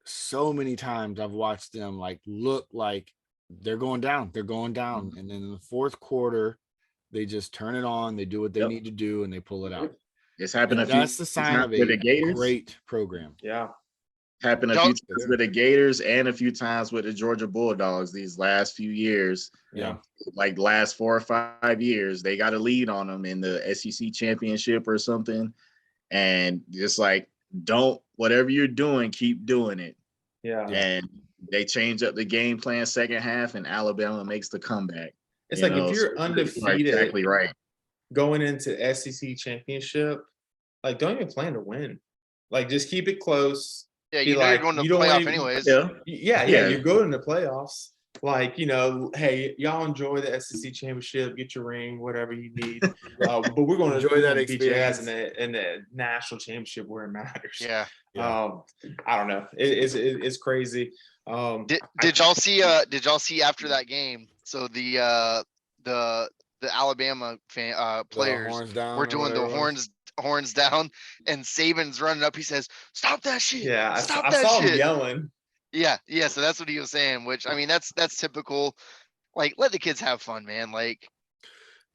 so many times I've watched them look like they're going down. And then in the 4th quarter, they just turn it on. They do what they need to do, and they pull it out. It's happened. That's the sign of a great program. Yeah. Happened a few times with the Gators and a few times with the Georgia Bulldogs these last few years. Yeah. Like the last 4 or 5 years, they got a lead on them in the SEC championship or something. And just whatever you're doing, keep doing it. Yeah. And they change up the game plan second half, and Alabama makes the comeback. It's if you're undefeated, exactly right, going into SEC championship, don't even plan to win. Just keep it close. Yeah, you're going to the playoff anyways. Yeah. You're going to the playoffs. Hey, y'all enjoy the SEC championship, get your ring, whatever you need. But we're going to enjoy that experience experience in the national championship where it matters. Yeah. I don't know. It's crazy. Did y'all see after that game? So the Alabama players were doing the horns down, and Saban's running up. He says, "Stop that shit!" Yeah, I saw him yelling. Yeah. So that's what he was saying. Which I mean, that's typical. Let the kids have fun, man. Nick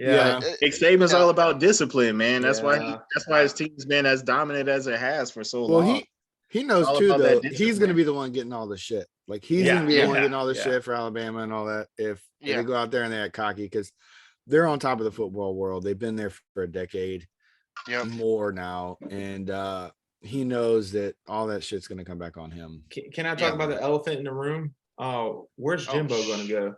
Saban's all about discipline, man. That's why his team's been as dominant as it has for so long. Well, he knows too, though. He's going to be the one getting all the shit. He's going to be the one getting all the shit for Alabama and all that. If they go out there and they act cocky, because they're on top of the football world. They've been there for a decade, more now, and he knows that all that shit's going to come back on him. Can I talk about the elephant in the room? Where's Jimbo going to go?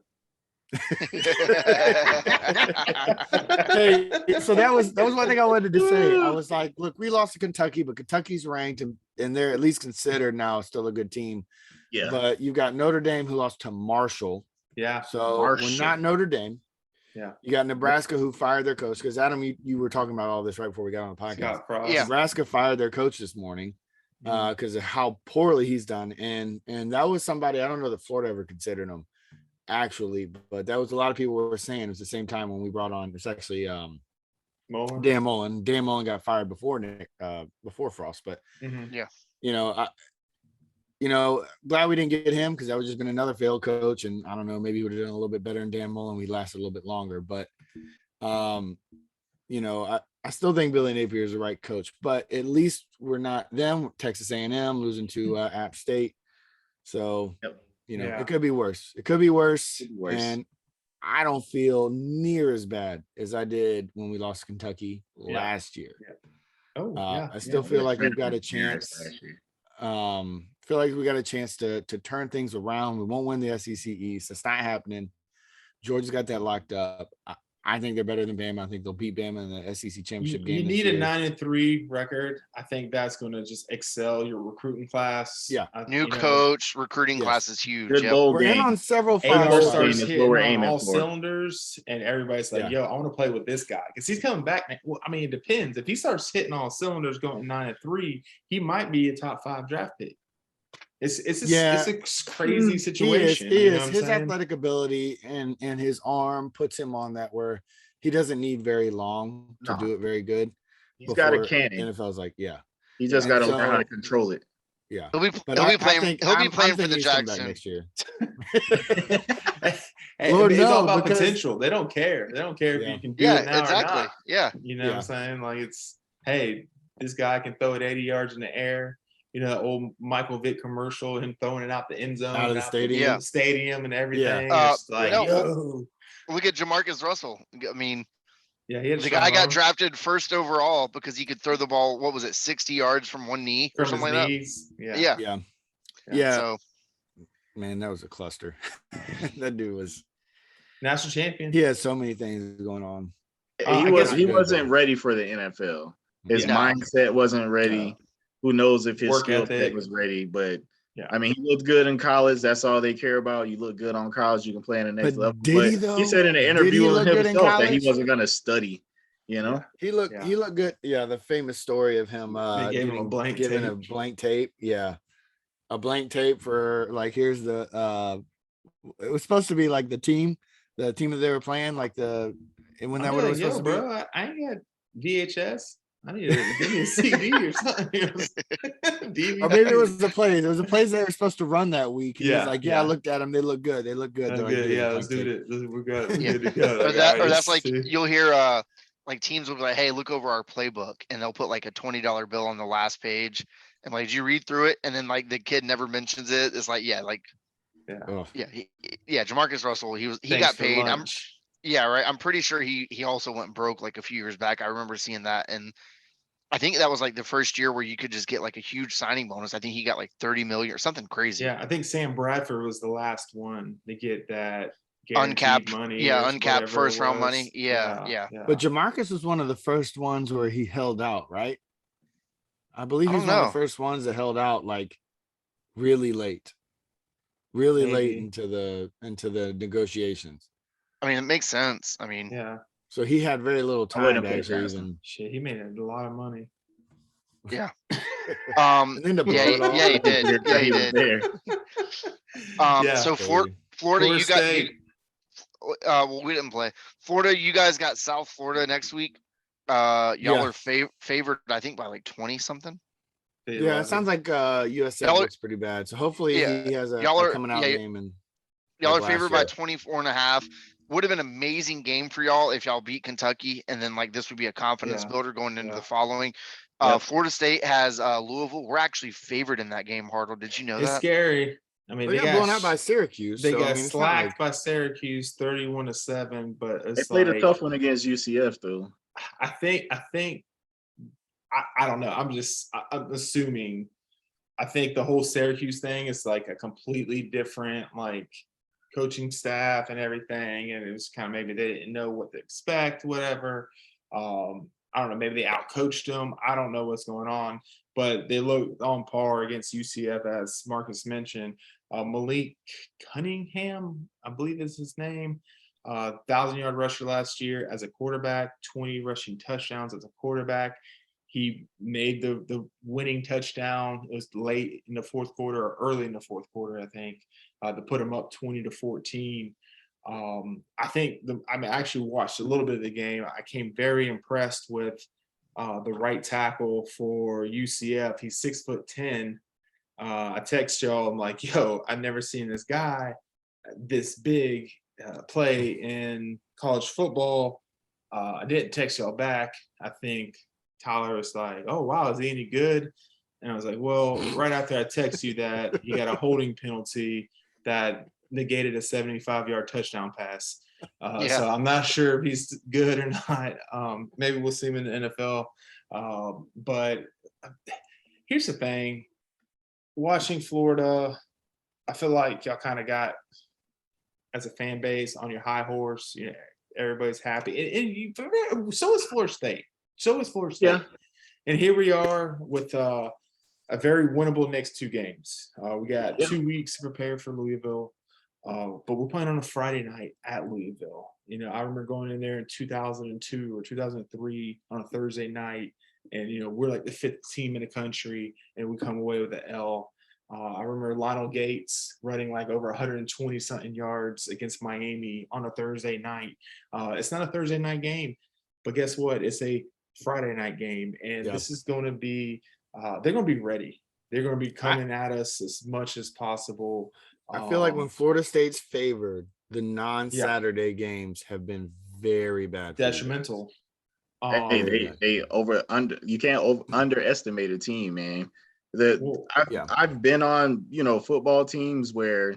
Hey, so that was one thing I wanted to say. I was like, look, we lost to Kentucky, but Kentucky's ranked and they're at least considered now still a good team. Yeah. But you've got Notre Dame who lost to Marshall. Yeah. So we're not Notre Dame. Yeah. You got Nebraska who fired their coach because Adam, you were talking about all this right before we got on the podcast. Yeah. Nebraska fired their coach this morning because of how poorly he's done, and that was somebody I don't know that Florida ever considered him actually, but that was a lot of people were saying. It was the same time when we brought on. It's actually Mullen. Dan Mullen. Dan Mullen got fired before Frost, but Yeah. Glad we didn't get him because that would just been another failed coach, and I don't know, maybe he would have done a little bit better than Dan Mullen. We lasted a little bit longer, but I still think Billy Napier is the right coach, but at least we're not them. Texas A&M losing to App State, so it could be worse. It could be worse, and I don't feel near as bad as I did when we lost Kentucky last year. I still feel like we've got a chance. Feel like we got a chance to turn things around. We won't win the SEC East. It's not happening. Georgia's got that locked up. I think they're better than Bama. I think they'll beat Bama in the SEC championship game. You need a 9-3 record. I think that's going to just excel your recruiting class. Yeah, new coach, recruiting class is huge. We're in on several stars hitting on all cylinders, and everybody's like, "Yo, I want to play with this guy because he's coming back." Well, I mean, it depends. If he starts hitting all cylinders, going 9-3, he might be a top 5 draft pick. It's a crazy situation. He is. His athletic ability and his arm puts him on that where he doesn't need very long to do it very good. He's got a cannon. NFL's like, he just got to learn how to control it. Yeah, he'll be playing for the Jags next year. It's all about potential. They don't care. They don't care if you can do it now or not. Yeah, you know what I'm saying? Like this guy can throw it 80 yards in the air. Old Michael Vick commercial, him throwing it out the end zone, out of the stadium and everything. Look at Jamarcus Russell. I mean, the guy got drafted first overall because he could throw the ball. What was it, 60 yards from one knee or something like that? Yeah. So, man, that was a cluster. That dude was national champion. He has so many things going on. He wasn't ready for the NFL. His mindset wasn't ready. Who knows if his skill set was ready, but I mean, he looked good in college. That's all they care about. You look good on college, you can play in the next level. He said in an interview with himself that he wasn't going to study. He looked good. Yeah, the famous story of him giving a blank tape. Yeah, a blank tape for here's the. It was supposed to be like the team that they were playing, what it was supposed to be. Bro, I ain't got VHS. I need to give me a CD or something. Or maybe it was the plays. It was the plays they were supposed to run that week. He was like, I looked at them. They look good. Let's do it. We're good. Good to go. Or that's like you'll hear teams will be like, hey, look over our playbook, and they'll put like a $20 bill on the last page, and did you read through it? And then the kid never mentions it. It's Jamarcus Russell. He got paid. I'm pretty sure he also went broke a few years back. I remember seeing that, and I think that was the first year where you could just get a huge signing bonus. I think he got $30 million or something crazy. Yeah, I think Sam Bradford was the last one to get that uncapped money. Yeah, uncapped first round money. Yeah. But Jamarcus was one of the first ones where he held out, right? I believe he's one of the first ones that held out really late into the negotiations. I mean, it makes sense. I mean, so he had very little time to actually even. Shit, he made a lot of money. Yeah. He did. Yeah, he did. So Florida, you got well, we didn't play. Florida, you guys got South Florida next week. Y'all are favored, I think, by 20 something. Yeah, it sounds like USF looks pretty bad. So hopefully he has a coming out game, and y'all are favored by 24.5. Would have been an amazing game for y'all if y'all beat Kentucky, and then this would be a confidence builder going into the following. Florida State has Louisville. We're actually favored in that game, Hartle. Did you know that? It's scary. I mean, they got blown out by Syracuse. They got slacked by Syracuse 31-7, but they played a tough one against UCF though. I don't know. I'm assuming. I think the whole Syracuse thing is a completely different coaching staff and everything, and it was kind of maybe they didn't know what to expect, whatever. I don't know, maybe they outcoached them. I don't know what's going on, but they looked on par against UCF, as Marcus mentioned. Malik Cunningham, I believe is his name. 1,000-yard rusher last year as a quarterback, 20 rushing touchdowns as a quarterback. He made the winning touchdown. It was late in the fourth quarter or early in the fourth quarter, I think, to put him up 20-14. I actually watched a little bit of the game. I came very impressed with the right tackle for UCF. He's 6'10". I text y'all. I'm like, yo, I've never seen this guy this big play in college football. I didn't text y'all back. I think Tyler was like, oh, wow, is he any good? And I was like, well, right after I text you that, he got a holding penalty that negated a 75-yard touchdown pass. So I'm not sure if he's good or not. Maybe we'll see him in the NFL. But here's the thing. Watching Florida, I feel like y'all kind of got, as a fan base, on your high horse. You know, everybody's happy. And so is Florida State. Yeah. And here we are with a very winnable next two games. We got 2 weeks to prepare for Louisville. But we're playing on a Friday night at Louisville. You know, I remember going in there in 2002 or 2003 on a Thursday night, and, you know, we're like the 5th team in the country, and we come away with an L. I remember Lionel Gates running like over 120-something yards against Miami on a Thursday night. It's not a Thursday night game, but guess what? It's a Friday night game, and this is going to be they're going to be ready. They're going to be coming at us as much as possible. I feel like when Florida State's favored, the non-Saturday games have been very bad. Detrimental. Hey, you can't underestimate a team, man. I've been on, you know, football teams where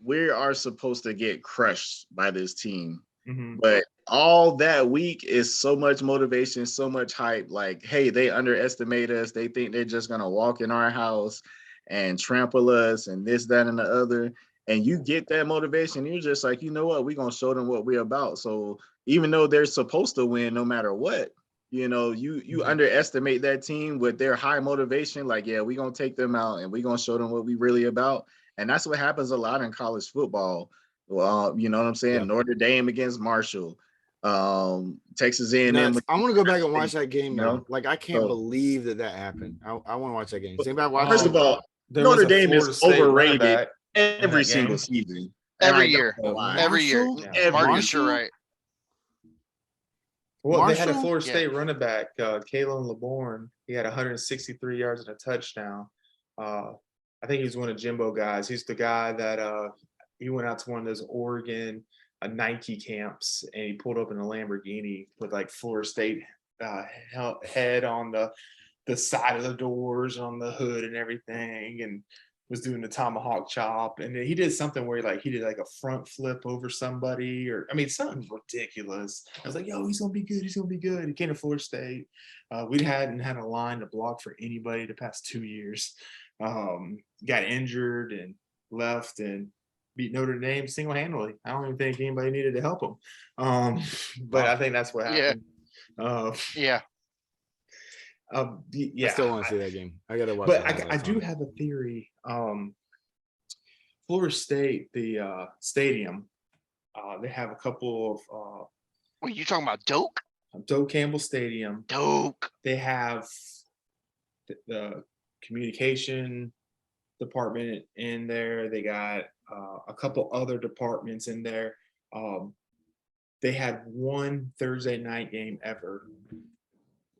we are supposed to get crushed by this team. Mm-hmm. But all that week is so much motivation, so much hype. Like, hey, they underestimate us. They think they're just going to walk in our house and trample us and this, that, and the other. And you get that motivation. You're just like, you know what? We're going to show them what we're about. So even though they're supposed to win no matter what, you know, you underestimate that team with their high motivation. Like, yeah, we're going to take them out and we're going to show them what we really about. And that's what happens a lot in college football. You know what I'm saying? Notre Dame against Marshall, Texas A&M. I want to go back and watch that game now. You know? Like, I can't believe that happened. I want to watch that game. First of all, Notre Dame is overrated every single season. Every year. Marcus, you're right. Well, they had a Florida State running back, Kalen LeBourne. He had 163 yards and a touchdown. I think he was one of Jimbo guys. He's the guy that he went out to one of those Oregon Nike camps, and he pulled up in a Lamborghini with like Florida State head on the side of the doors, on the hood and everything, and was doing the tomahawk chop. And then he did something where he did like a front flip over somebody, or I mean something ridiculous. I was like, yo, he's gonna be good. He's gonna be good. He came to Florida State. We hadn't had a line to block for anybody the past 2 years. Got injured and left and beat Notre Dame single-handedly. I don't even think anybody needed to help him. But I think that's what happened. I still want to see that game. I gotta watch. But I do have a theory. Florida State, the stadium, they have a couple of. Wait, you talking about Doak? Doak Campbell Stadium. Doak. They have the communication department in there. They got a couple other departments in there. They had one Thursday night game ever,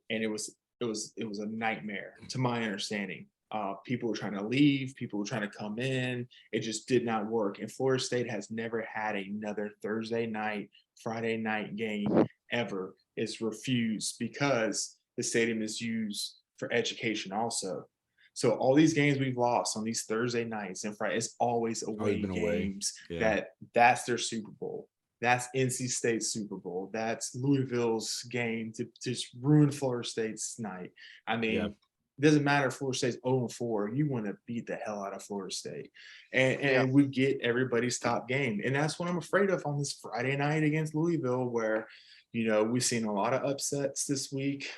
and it was a nightmare to my understanding. People were trying to leave, people were trying to come in. It just did not work. And Florida State has never had another Thursday night, Friday night game ever. It's refused because the stadium is used for education also. So all these games we've lost on these Thursday nights and Friday, it's always away games. That's their Super Bowl. That's NC State's Super Bowl. That's Louisville's game to just ruin Florida State's night. I mean, it doesn't matter if Florida State's 0-4. You want to beat the hell out of Florida State. And we get everybody's top game. And that's what I'm afraid of on this Friday night against Louisville, where, you know, we've seen a lot of upsets this week.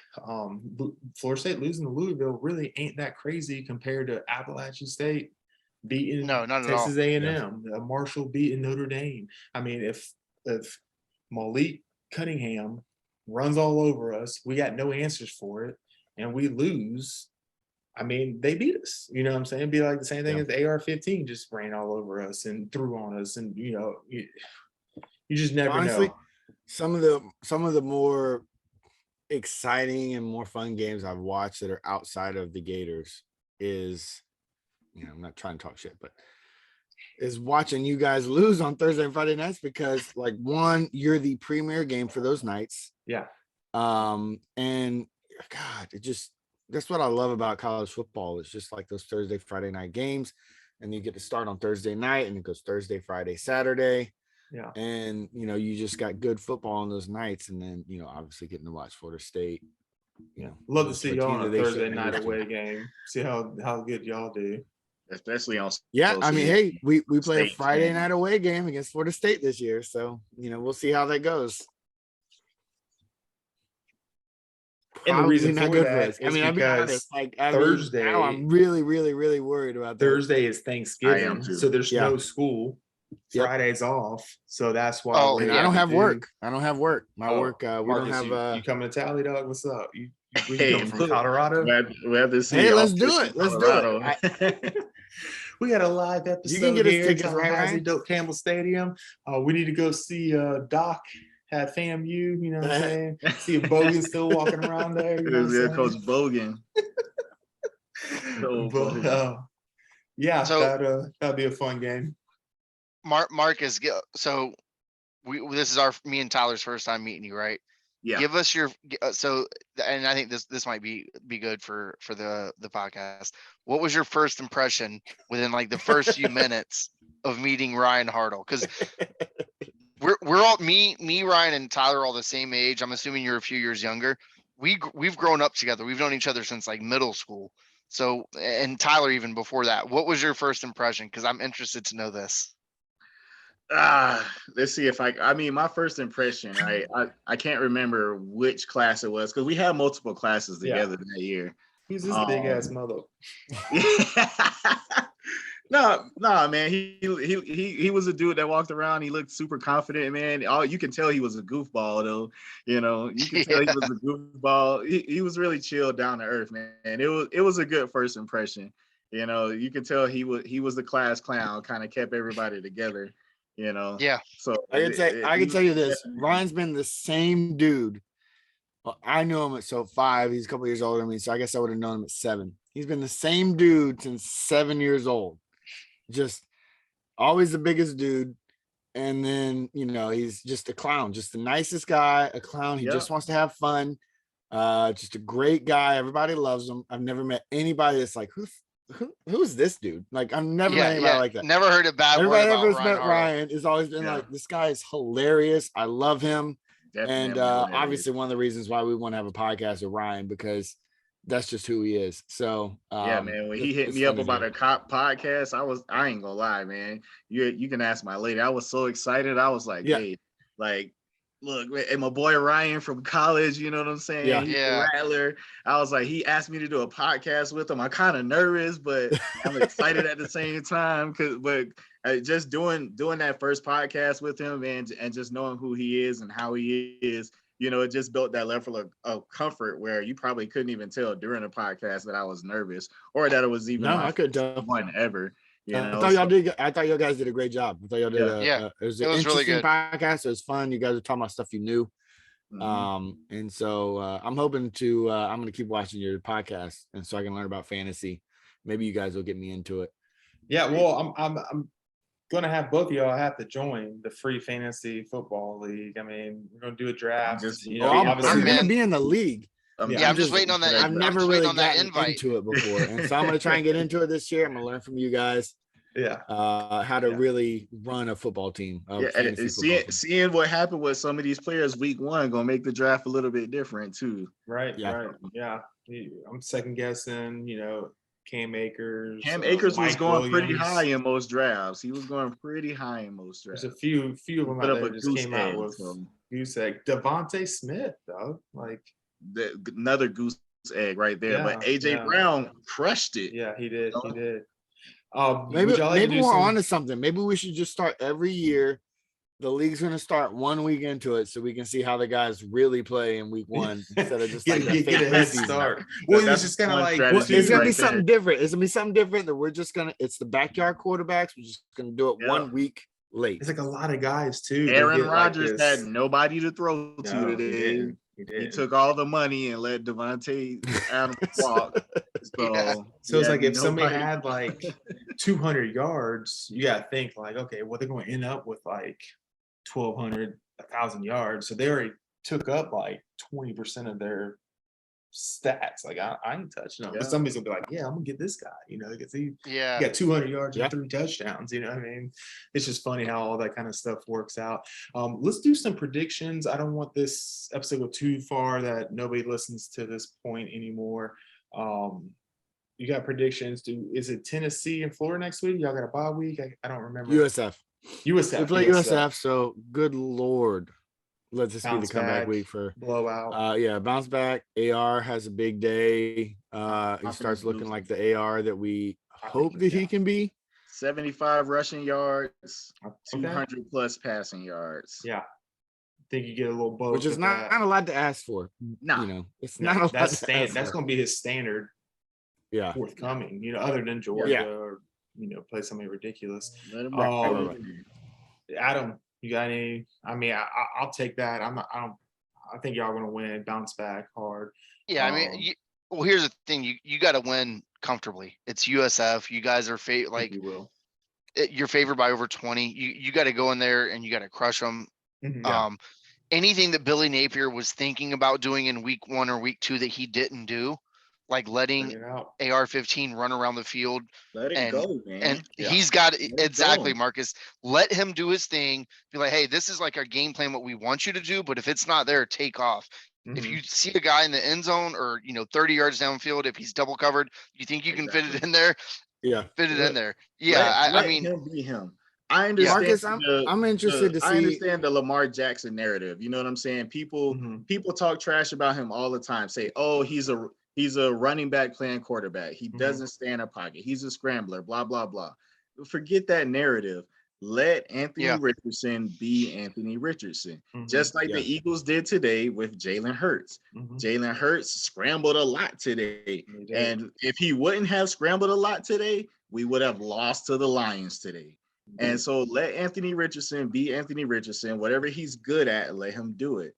Florida State losing to Louisville really ain't that crazy compared to Appalachian State beating Texas A&M, Marshall beating Notre Dame. I mean, if if Malik Cunningham runs all over us, we got no answers for it, and we lose. I mean, they beat us. You know what I'm saying? It'd be like the same thing as the AR-15 just ran all over us and threw on us, and you just never Honestly, know. Some of the more exciting and more fun games I've watched that are outside of the Gators is, I'm not trying to talk shit, but is watching you guys lose on Thursday and Friday nights, because like, one, you're the premier game for those nights. Yeah. And God, that's what I love about college football. It's just like those Thursday, Friday night games, and you get to start on Thursday night and it goes Thursday, Friday, Saturday. Yeah. And, you just got good football on those nights. And then, obviously getting to watch Florida State. Love to see y'all on a Thursday night away game. See how good y'all do. Especially on. Yeah. I mean, hey, we play a Friday night away game against Florida State this year. So, we'll see how that goes. And the reason for that is I'll be honest, Thursday. Now I'm really, really, really worried about that. Thursday is Thanksgiving, so there's no school. Yep. Friday's off, so that's why. And I don't have work. My work. We Marcus, don't have. You coming to Tally Dog? What's up? You Hey, come from Colorado? We have to see. Hey, let's do it. Let's do it. We got a live episode. You can get us here tickets, at right, Ryan? Doak Campbell Stadium. We need to go see Doc at FAMU. You know what I'm saying? See if Bogan's still walking around there. You know what I'm Coach Bogan. Yeah, So that'd be a fun game. Marcus, so this is me and Tyler's first time meeting you, right? Yeah. Give us your and I think this might be good for the podcast. What was your first impression within like the first few minutes of meeting Ryan Hartle? Because we're all me, Ryan, and Tyler are all the same age. I'm assuming you're a few years younger. We've grown up together. We've known each other since like middle school. So, and Tyler even before that. What was your first impression? Because I'm interested to know this. Let's see if my first impression, I can't remember which class it was, because we had multiple classes together that year. Who's this big ass mother? No, man. He was a dude that walked around. He looked super confident, man. You can tell he was a goofball, though. You can tell he was a goofball. He was really chill, down to earth, man. It was a good first impression. You can tell he was the class clown, kind of kept everybody together. Yeah. So I can tell you this. Ryan's been the same dude. Well, I knew him at 5. He's a couple years older than me, so I guess I would have known him at 7. He's been the same dude since 7 years old. Just always the biggest dude. And then, he's just a clown, just the nicest guy, a clown. He just wants to have fun. Just a great guy. Everybody loves him. I've never met anybody that's like, who's this dude? Like, I've never met anybody like that. Never heard a bad Everybody word about met Ryan has always been like, this guy is hilarious. I love him. Definitely. And obviously one of the reasons why we want to have a podcast with Ryan, because that's just who he is. So yeah, man, when he hit me up about a cop podcast, I ain't gonna lie, man. You can ask my lady. I was so excited. I was like, hey, like, look, and my boy Ryan from college, you know what I'm saying? Yeah. He's a rattler. I was like, he asked me to do a podcast with him. I'm kind of nervous, but I'm excited at the same time. But just doing that first podcast with him and just knowing who he is and how he is, it just built that level of comfort where you probably couldn't even tell during the podcast that I was nervous or that it was even I couldn't tell one ever. I thought y'all guys did a great job. I thought y'all did it was an interesting really good podcast. It was fun. You guys were talking about stuff you knew. Mm-hmm. And so I'm hoping to I'm gonna keep watching your podcast, and so I can learn about fantasy. Maybe you guys will get me into it. Yeah, well, I'm gonna have both of y'all have to join the free fantasy football league. I mean, we're gonna do a draft. I'm gonna be in the league. I'm just waiting on that. I've never really gotten into it before, and so I'm going to try and get into it this year. I'm going to learn from you guys. Yeah. How to really run a football team. And seeing what happened with some of these players week 1 going to make the draft a little bit different too. Right. Yeah. Right. Yeah. I'm second guessing. Cam Akers. Cam Akers was going pretty high in most drafts. He was going pretty high in most drafts. There's a few of them out there just came out with goose egg. Devontae Smith, though, like. Another goose egg right there, but AJ Brown crushed it. Yeah, he did. He did. Maybe we're on to something. Maybe we should just start every year the league's going to start 1 week into it so we can see how the guys really play in week 1 instead of just get a head start. Well, it's just kind of like it's going to be something different. It's going to be something different that we're just going to. It's the backyard quarterbacks. We're just going to do it 1 week late. It's like a lot of guys too. Aaron Rodgers had nobody to throw to today. He took all the money and let Devontae Adams walk. So it's like if somebody had like 200 yards, you got to think like, okay, well, they're going to end up with like 1,200, 1,000 yards. So they already took up like 20% of their stats. Like I ain't touching them. But somebody's gonna be like, yeah, I'm gonna get this guy, because he got 200 yards and 3 touchdowns. You know what I mean? It's just funny how all that kind of stuff works out. Let's do some predictions. I don't want this episode to go too far that nobody listens to this point anymore. You got predictions? Is it Tennessee and Florida next week? Y'all got a bye week? I don't remember. USF. We play USF. So good Lord. Let this be the comeback week for blowout. Bounce back. AR has a big day. He starts looking like the AR that we hope that he can be. 75 rushing yards, 200 plus passing yards. Yeah. I think you get a little both. Which is not a lot to ask for. No. It's not a lot. That's going to be his standard. Yeah. Forthcoming, other than Georgia or, play something ridiculous. Adam, you got any? I mean, I'll take that. I think y'all going to win, bounce back hard. Yeah, I mean, here's the thing: you got to win comfortably. It's USF. You guys are you're favored by over 20. You got to go in there and you got to crush them. Mm-hmm. Anything that Billy Napier was thinking about doing in week 1 or week 2 that he didn't do, like letting AR-15 run around the field. Let it go, man. And he's got exactly, Marcus. Let him do his thing. Be like, hey, this is like our game plan, what we want you to do. But if it's not there, take off. Mm-hmm. If you see a guy in the end zone or 30 yards downfield, if he's double covered, you think you can fit it in there? Yeah, fit it in there. Yeah, I mean, him be him. I understand. Marcus, I'm interested to see. I understand the Lamar Jackson narrative. You know what I'm saying? People talk trash about him all the time. Say, oh, he's a running back playing quarterback. He doesn't stay in a pocket. He's a scrambler, blah, blah, blah. Forget that narrative. Let Anthony Richardson be Anthony Richardson. Just like the Eagles did today with Jalen Hurts. Jalen Hurts scrambled a lot today. And if he wouldn't have scrambled a lot today, we would have lost to the Lions today. And so let Anthony Richardson be Anthony Richardson. Whatever he's good at, let him do it.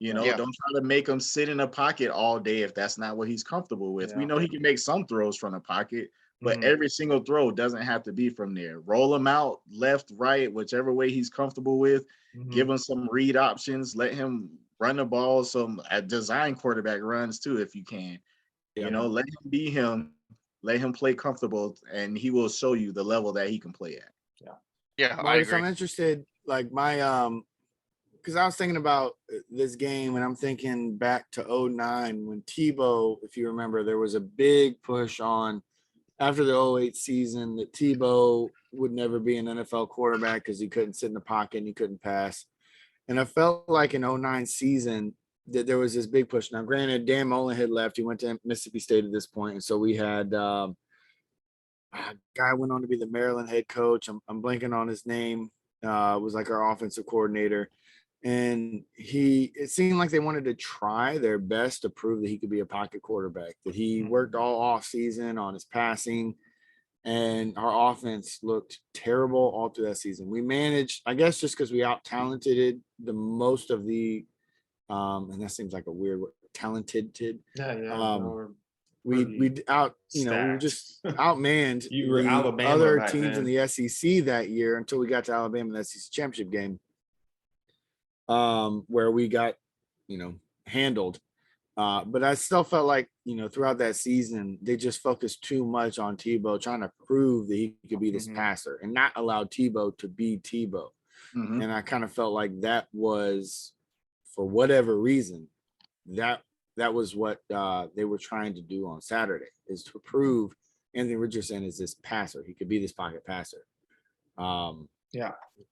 Don't try to make him sit in a pocket all day if that's not what he's comfortable with. We know he can make some throws from the pocket, but every single throw doesn't have to be from there. Roll him out left, right, whichever way he's comfortable with. Give him some read options. Let him run the ball, some design quarterback runs too if you can. Let him be him. Let him play comfortable, and he will show you the level that he can play at. Yeah, Marcus, I'm interested. Like my because I was thinking about this game, and I'm thinking back to 2009 when Tebow, if you remember, there was a big push on after the 2008 season that Tebow would never be an NFL quarterback because he couldn't sit in the pocket and he couldn't pass. And I felt like in 2009 season that there was this big push. Now, granted, Dan Mullen had left. He went to Mississippi State at this point, and so we had a guy went on to be the Maryland head coach. I'm blanking on his name. Was like our offensive coordinator. And it seemed like they wanted to try their best to prove that he could be a pocket quarterback, that he worked all off season on his passing, and our offense looked terrible all through that season. We managed, I guess, just because we out-talented the most of the, and that seems like a weird word, talented. We just outmanned the other teams in the SEC that year until we got to Alabama in the SEC championship game. Where we got, handled. But I still felt like, throughout that season, they just focused too much on Tebow, trying to prove that he could be this passer and not allow Tebow to be Tebow. And I kind of felt like that was, for whatever reason, that was what they were trying to do on Saturday, is to prove Anthony Richardson is this passer. He could be this pocket passer. I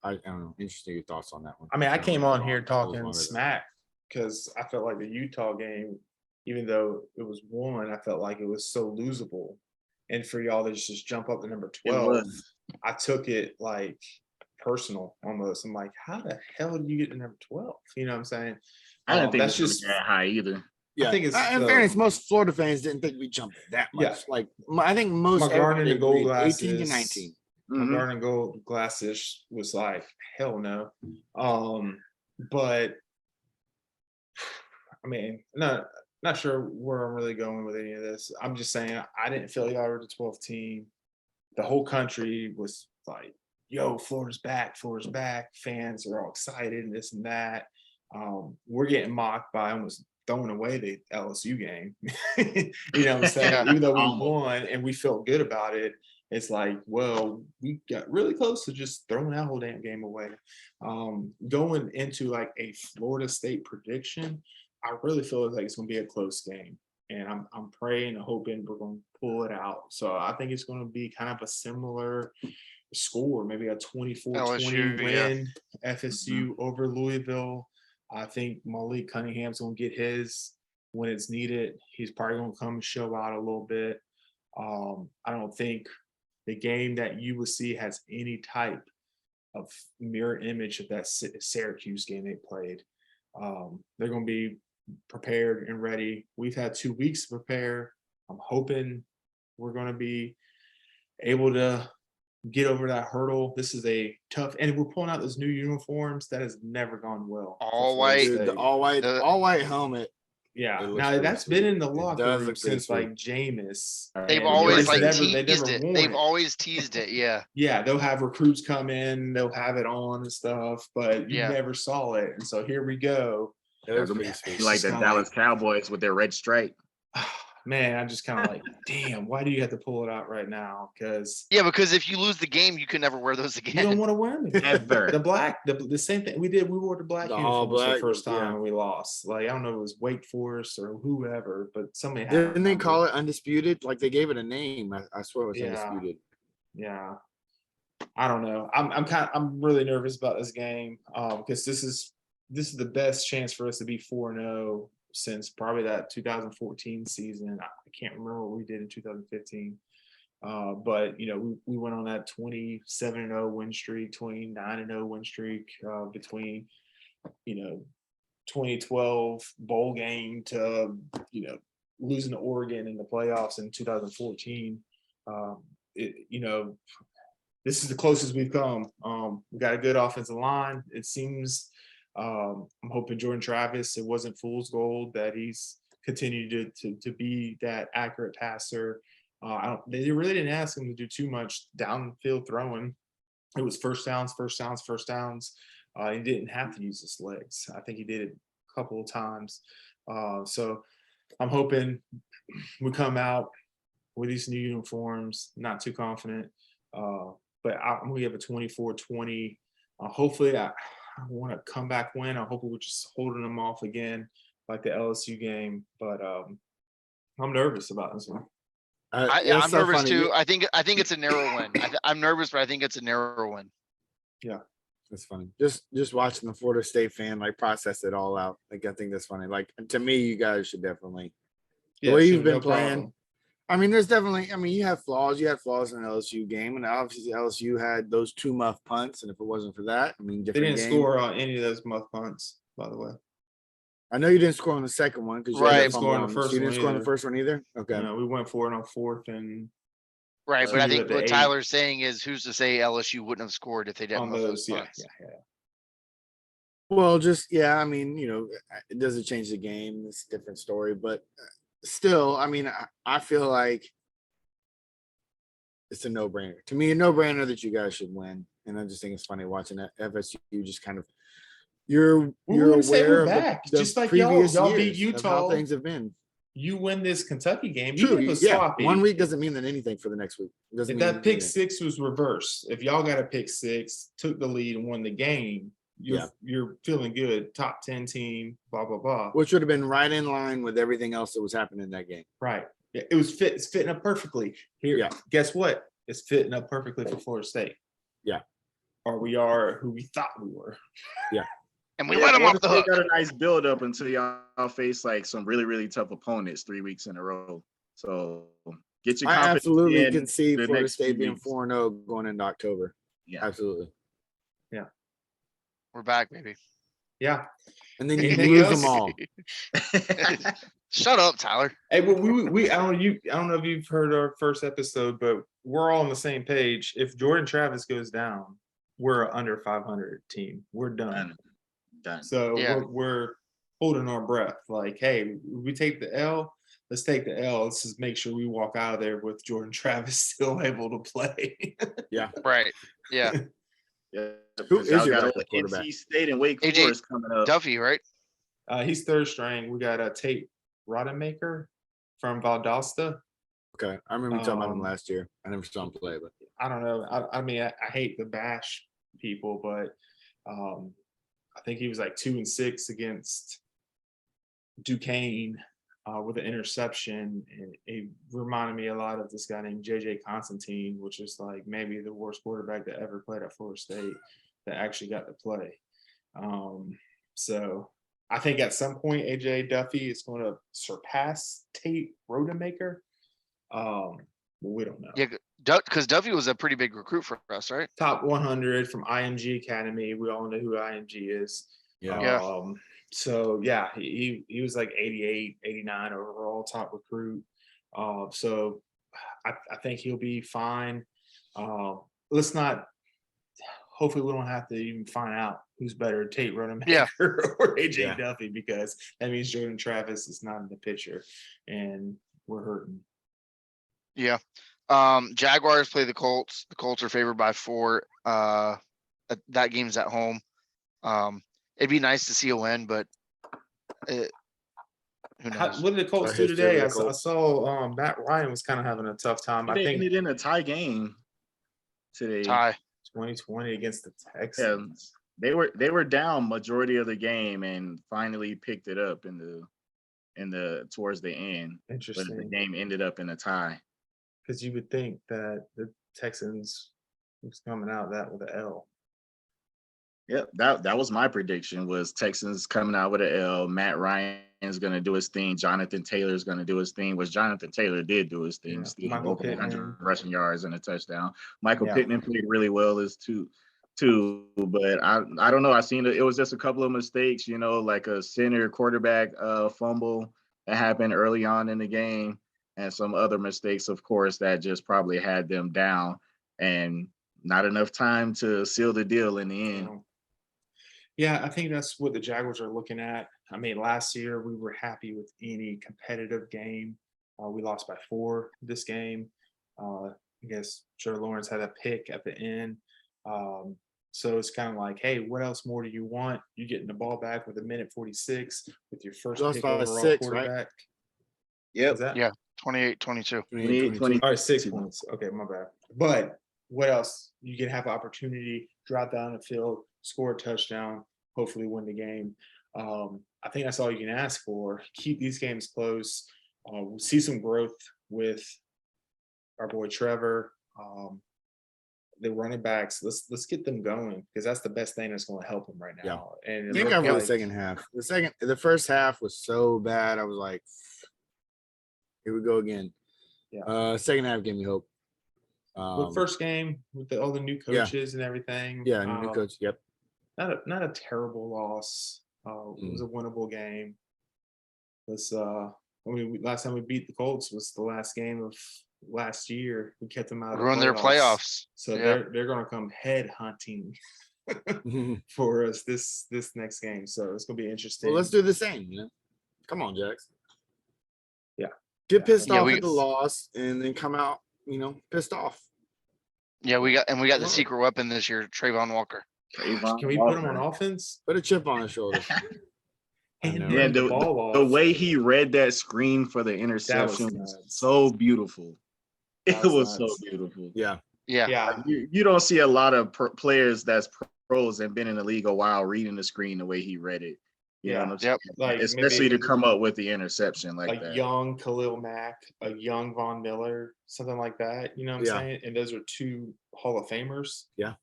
don't know. Interesting your thoughts on that one. I mean, I came on here talking smack because I felt like the Utah game, even though it was won, I felt like it was so losable. And for y'all to just jump up to number 12, I took it like personal almost. I'm like, how the hell did you get to number 12? You know what I'm saying? I didn't think that's it was just that high either. Yeah, I think it's in fairness, most Florida fans didn't think we jumped that much. Yeah. Like I think most my garden and gold glasses, 18 to 19. My garden and gold glasses was like, hell no. But I mean, not sure where I'm really going with any of this. I'm just saying I didn't feel y'all were the 12th team. The whole country was like, yo, Florida's back. Fans are all excited and this and that. We're getting mocked by almost throwing away the LSU game. You know what I'm saying? Even though we won and we felt good about it, it's like, well, we got really close to just throwing that whole damn game away. Going into like a Florida State prediction, I really feel like it's going to be a close game. And I'm praying and hoping we're going to pull it out. So I think it's going to be kind of a similar score, maybe a 24-20 win, FSU over Louisville. I think Malik Cunningham's going to get his when it's needed. He's probably going to come and show out a little bit. I don't think the game that you will see has any type of mirror image of that Syracuse game they played. They're going to be prepared and ready. We've had 2 weeks to prepare. I'm hoping we're going to be able to get over that hurdle. This is a tough, and we're pulling out those new uniforms that has never gone well. All white, the all white helmet. Yeah, now that's been in the locker room since like Jameis. They've always like teased it. They've always teased it. Yeah. Yeah, they'll have recruits come in, they'll have it on and stuff, but you never saw it. And so here we go. Like the Dallas Cowboys with their red stripe. Man, I'm just kind of like, damn, why do you have to pull it out right now? Because if you lose the game, you can never wear those again. You don't want to wear them again. The black, the same thing we did. We wore the black uniforms for the first time and we lost. Like, I don't know if it was Wake Forest or whoever, but somebody had didn't they call it undisputed? Like they gave it a name. I swear it was undisputed. Yeah. I don't know. I'm really nervous about this game because this is the best chance for us to be 4-0 since probably that 2014 season. I can't remember what we did in 2015. But, you know, we went on that 27-0 win streak, 29-0 win streak between, you know, 2012 bowl game to, you know, losing to Oregon in the playoffs in 2014. You know, this is the closest we've come. We got a good offensive line. It seems I'm hoping Jordan Travis, it wasn't fool's gold that he's continued to be that accurate passer. They really didn't ask him to do too much downfield throwing. It was first downs. He didn't have to use his legs. I think he did it a couple of times. So I'm hoping we come out with these new uniforms, not too confident. But we have a 24-20. Hopefully I want to come back win. I hope we're just holding them off again like the LSU game. But I'm nervous about this one. I'm nervous too. I think it's a narrow win. I'm nervous, but I think it's a narrow win. Yeah, that's funny. Just watching the Florida State fan like process it all out. Like I think that's funny. Like to me, you guys should definitely the way you've been playing. Problem. I mean, there's definitely. I mean, you have flaws. You had flaws in the LSU game, and obviously LSU had those 2 muff punts. And if it wasn't for that, I mean, they didn't score on any of those muff punts, by the way. I know you didn't score on the second one because you didn't score on the first one. You didn't score on the first one either. Okay, no, we went for it on 4th and. Right, but I think what Tyler's saying is, who's to say LSU wouldn't have scored if they didn't on those? Yeah. Well, I mean, you know, it doesn't change the game. It's a different story, but still, I mean, I feel like it's a no-brainer. To me, a no-brainer that you guys should win. And I just think it's funny watching that FSU just kind of you're aware of back. The just like previous y'all beat Utah. How things have been. You win this Kentucky game. True. Yeah. 1 week doesn't mean anything for the next week. If that pick six was reversed, if y'all got a pick six, took the lead and won the game, you're feeling good. Top 10 team, blah, blah, blah. Which would have been right in line with everything else that was happening in that game. Right. Yeah, it was it's fitting up perfectly. Here, guess what? It's fitting up perfectly for Florida State. Yeah. Or we are who we thought we were. Yeah. And we let them off the hook. Got a nice build up until y'all face like some really, really tough opponents 3 weeks in a row. So get your confidence. I absolutely can see Florida State being 4-0 going into October. Yeah. Absolutely. We're back, baby. Yeah. And then you Anything lose else? them all. Shut up, Tyler. Hey, but we I don't know if you've heard our first episode, but we're all on the same page. If Jordan Travis goes down, we're an under 500 team. We're done. Done. So Yeah. we're holding our breath. Like, hey, we take the L. Let's take the L. Let's just make sure we walk out of there with Jordan Travis still able to play. Yeah. Right. Yeah. Yeah. Who is your got backup quarterback? NC State and Wake AJ Forest coming up. Duffy, right? He's third string. We got Tate Rodemaker from Valdosta. Okay. I remember you talking about him last year. I never saw him play, but I don't know. I mean, I hate to bash people, but I think he was like 2-6 against Duquesne with an interception. And it reminded me a lot of this guy named JJ Constantine, which is like maybe the worst quarterback that ever played at Florida State that actually got to play. So I think at some point AJ Duffy is going to surpass Tate Rodemaker. But we don't know. Yeah, because Duffy was a pretty big recruit for us, right? Top 100 from IMG Academy. We all know who IMG is. yeah. So yeah, he was like 88, 89 overall top recruit. So I think he'll be fine. Let's not. Hopefully, we don't have to even find out who's better, Tate Rodemaker or AJ Duffy, because that means Jordan Travis is not in the picture, and we're hurting. Yeah. Jaguars play the Colts. The Colts are favored by 4. That game's at home. It'd be nice to see a win, but who knows? What did the Colts do today? I saw Matt Ryan was kind of having a tough time. They ended in a tie game today. Tie. 2020 against the Texans. Yeah, they were down majority of the game and finally picked it up in the towards the end. Interesting. But the game ended up in a tie. Because you would think that the Texans was coming out that with an L. Yep, that was my prediction, was Texans coming out with an L. Matt Ryan's going to do his thing. Jonathan Taylor's going to do his thing, which Jonathan Taylor did do his thing. Yeah. Over 100 rushing yards and a touchdown. Michael Pittman played really well as too. But I don't know. I seen it was just a couple of mistakes, like a center quarterback fumble that happened early on in the game, and some other mistakes, of course, that just probably had them down, and not enough time to seal the deal in the end. Yeah, I think that's what the Jaguars are looking at. I mean, last year we were happy with any competitive game. We lost by 4 this game. I guess Trevor Lawrence had a pick at the end. So it's kind of like, hey, what else more do you want? You're getting the ball back with 1:46 with your first pick overall quarterback. Right? Yep. Yeah, 28-22. 28-22. All right, 6 points. Okay, my bad. But what else? You can have an opportunity, drive down the field, score a touchdown, hopefully win the game. I think that's all you can ask for. Keep these games close. We'll see some growth with our boy Trevor. The running backs, let's get them going, because that's the best thing that's going to help them right now. Yeah. And Thank God for the second half. The first half was so bad. I was like, here we go again. Yeah. Second half gave me hope. The first game with all the new coaches and everything. Yeah, new coach. Yep. Not a terrible loss. It was a winnable game. Last time we beat the Colts was the last game of last year. We kept them out of Ruin their playoffs. So they're going to come head hunting for us this next game. So it's going to be interesting. Well, let's do the same. Come on, Jax. Yeah. Get pissed off at the loss and then come out, pissed off. Yeah, we got the secret weapon this year, Trayvon Walker. Can we put him on offense? Put a chip on his shoulder. Yeah, the way he read that screen for the interception was so beautiful. It was so beautiful. Yeah. Yeah. You don't see a lot of players that's pros and been in the league a while reading the screen the way he read it. You know what I'm saying? Like especially to come up with the interception like that. Young Khalil Mack, a young Von Miller, something like that. You know what I'm saying? And those are 2 Hall of Famers. Yeah.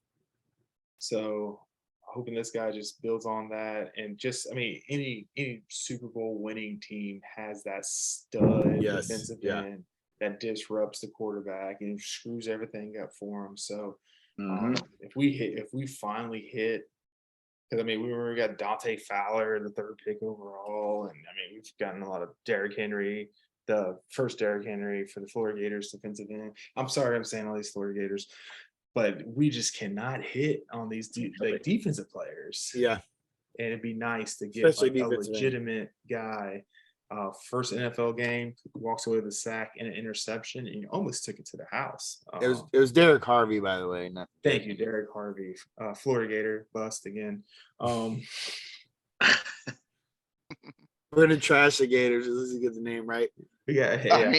So hoping this guy just builds on that, and just, I mean, any Super Bowl winning team has that stud defensive end that disrupts the quarterback and screws everything up for him. So If we finally hit, because I mean, we got Dante Fowler, the 3rd pick overall, and I mean, we've gotten a lot of Derrick Henry, the first Derrick Henry for the Florida Gators defensive end. I'm sorry, I'm saying all these Florida Gators, but we just cannot hit on these defensive players. Yeah, and it'd be nice to get especially like a legitimate guy. First NFL game, walks away with a sack and an interception, and you almost took it to the house. It was Derek Harvey, by the way. Thank you, Derek Harvey, Florida Gator bust again. We're gonna trash the Gators. Let's get the name right. Yeah.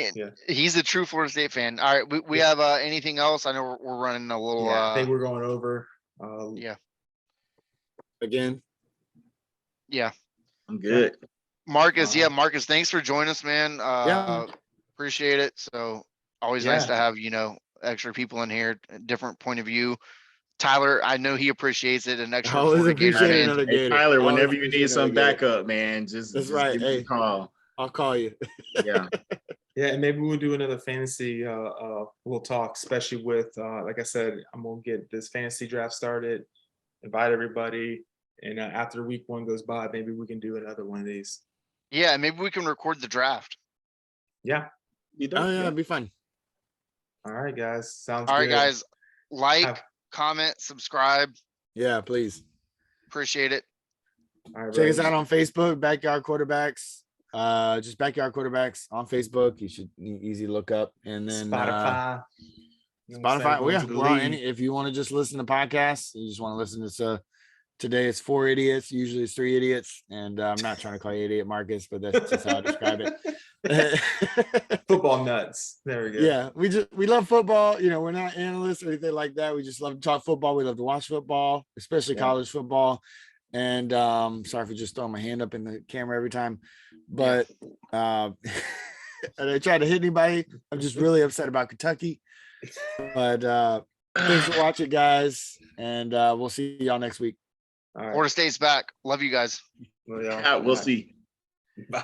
He's a true Florida State fan. All right, we have anything else? I know we're running a little. I think we're going over. Again. Yeah, I'm good. Marcus, Marcus, thanks for joining us, man. Appreciate it. So always nice to have extra people in here, different point of view. Tyler, I know he appreciates it. An extra Hey, Tyler, whenever you need some backup, man, just right. Give me a call. I'll call you. Yeah, and maybe we'll do another fantasy. We'll talk, especially with like I said, I'm gonna get this fantasy draft started. Invite everybody, and after week 1 goes by, maybe we can do another one of these. Yeah, maybe we can record the draft. Yeah, it'd be fun. All right, guys. Sounds all good. right, guys. Like, comment, subscribe. Yeah, please. Appreciate it. All right, check us out on Facebook, Backyard Quarterbacks. Just Backyard Quarterbacks on Facebook. You should easy look up, and then Spotify. We're on if you want to just listen to podcasts, you just want to listen to today it's 4 idiots, usually it's 3 idiots, and I'm not trying to call you idiot, Marcus, but that's just how I describe it. Football nuts. There we go. Yeah, we love football. We're not analysts or anything like that. We just love to talk football. We love to watch football, especially college football. And sorry for just throwing my hand up in the camera every time, but and I try to hit anybody. I'm just really upset about Kentucky. But thanks for watching, guys, and we'll see y'all next week. All right. Florida State's back. Love you guys. We'll see. Bye.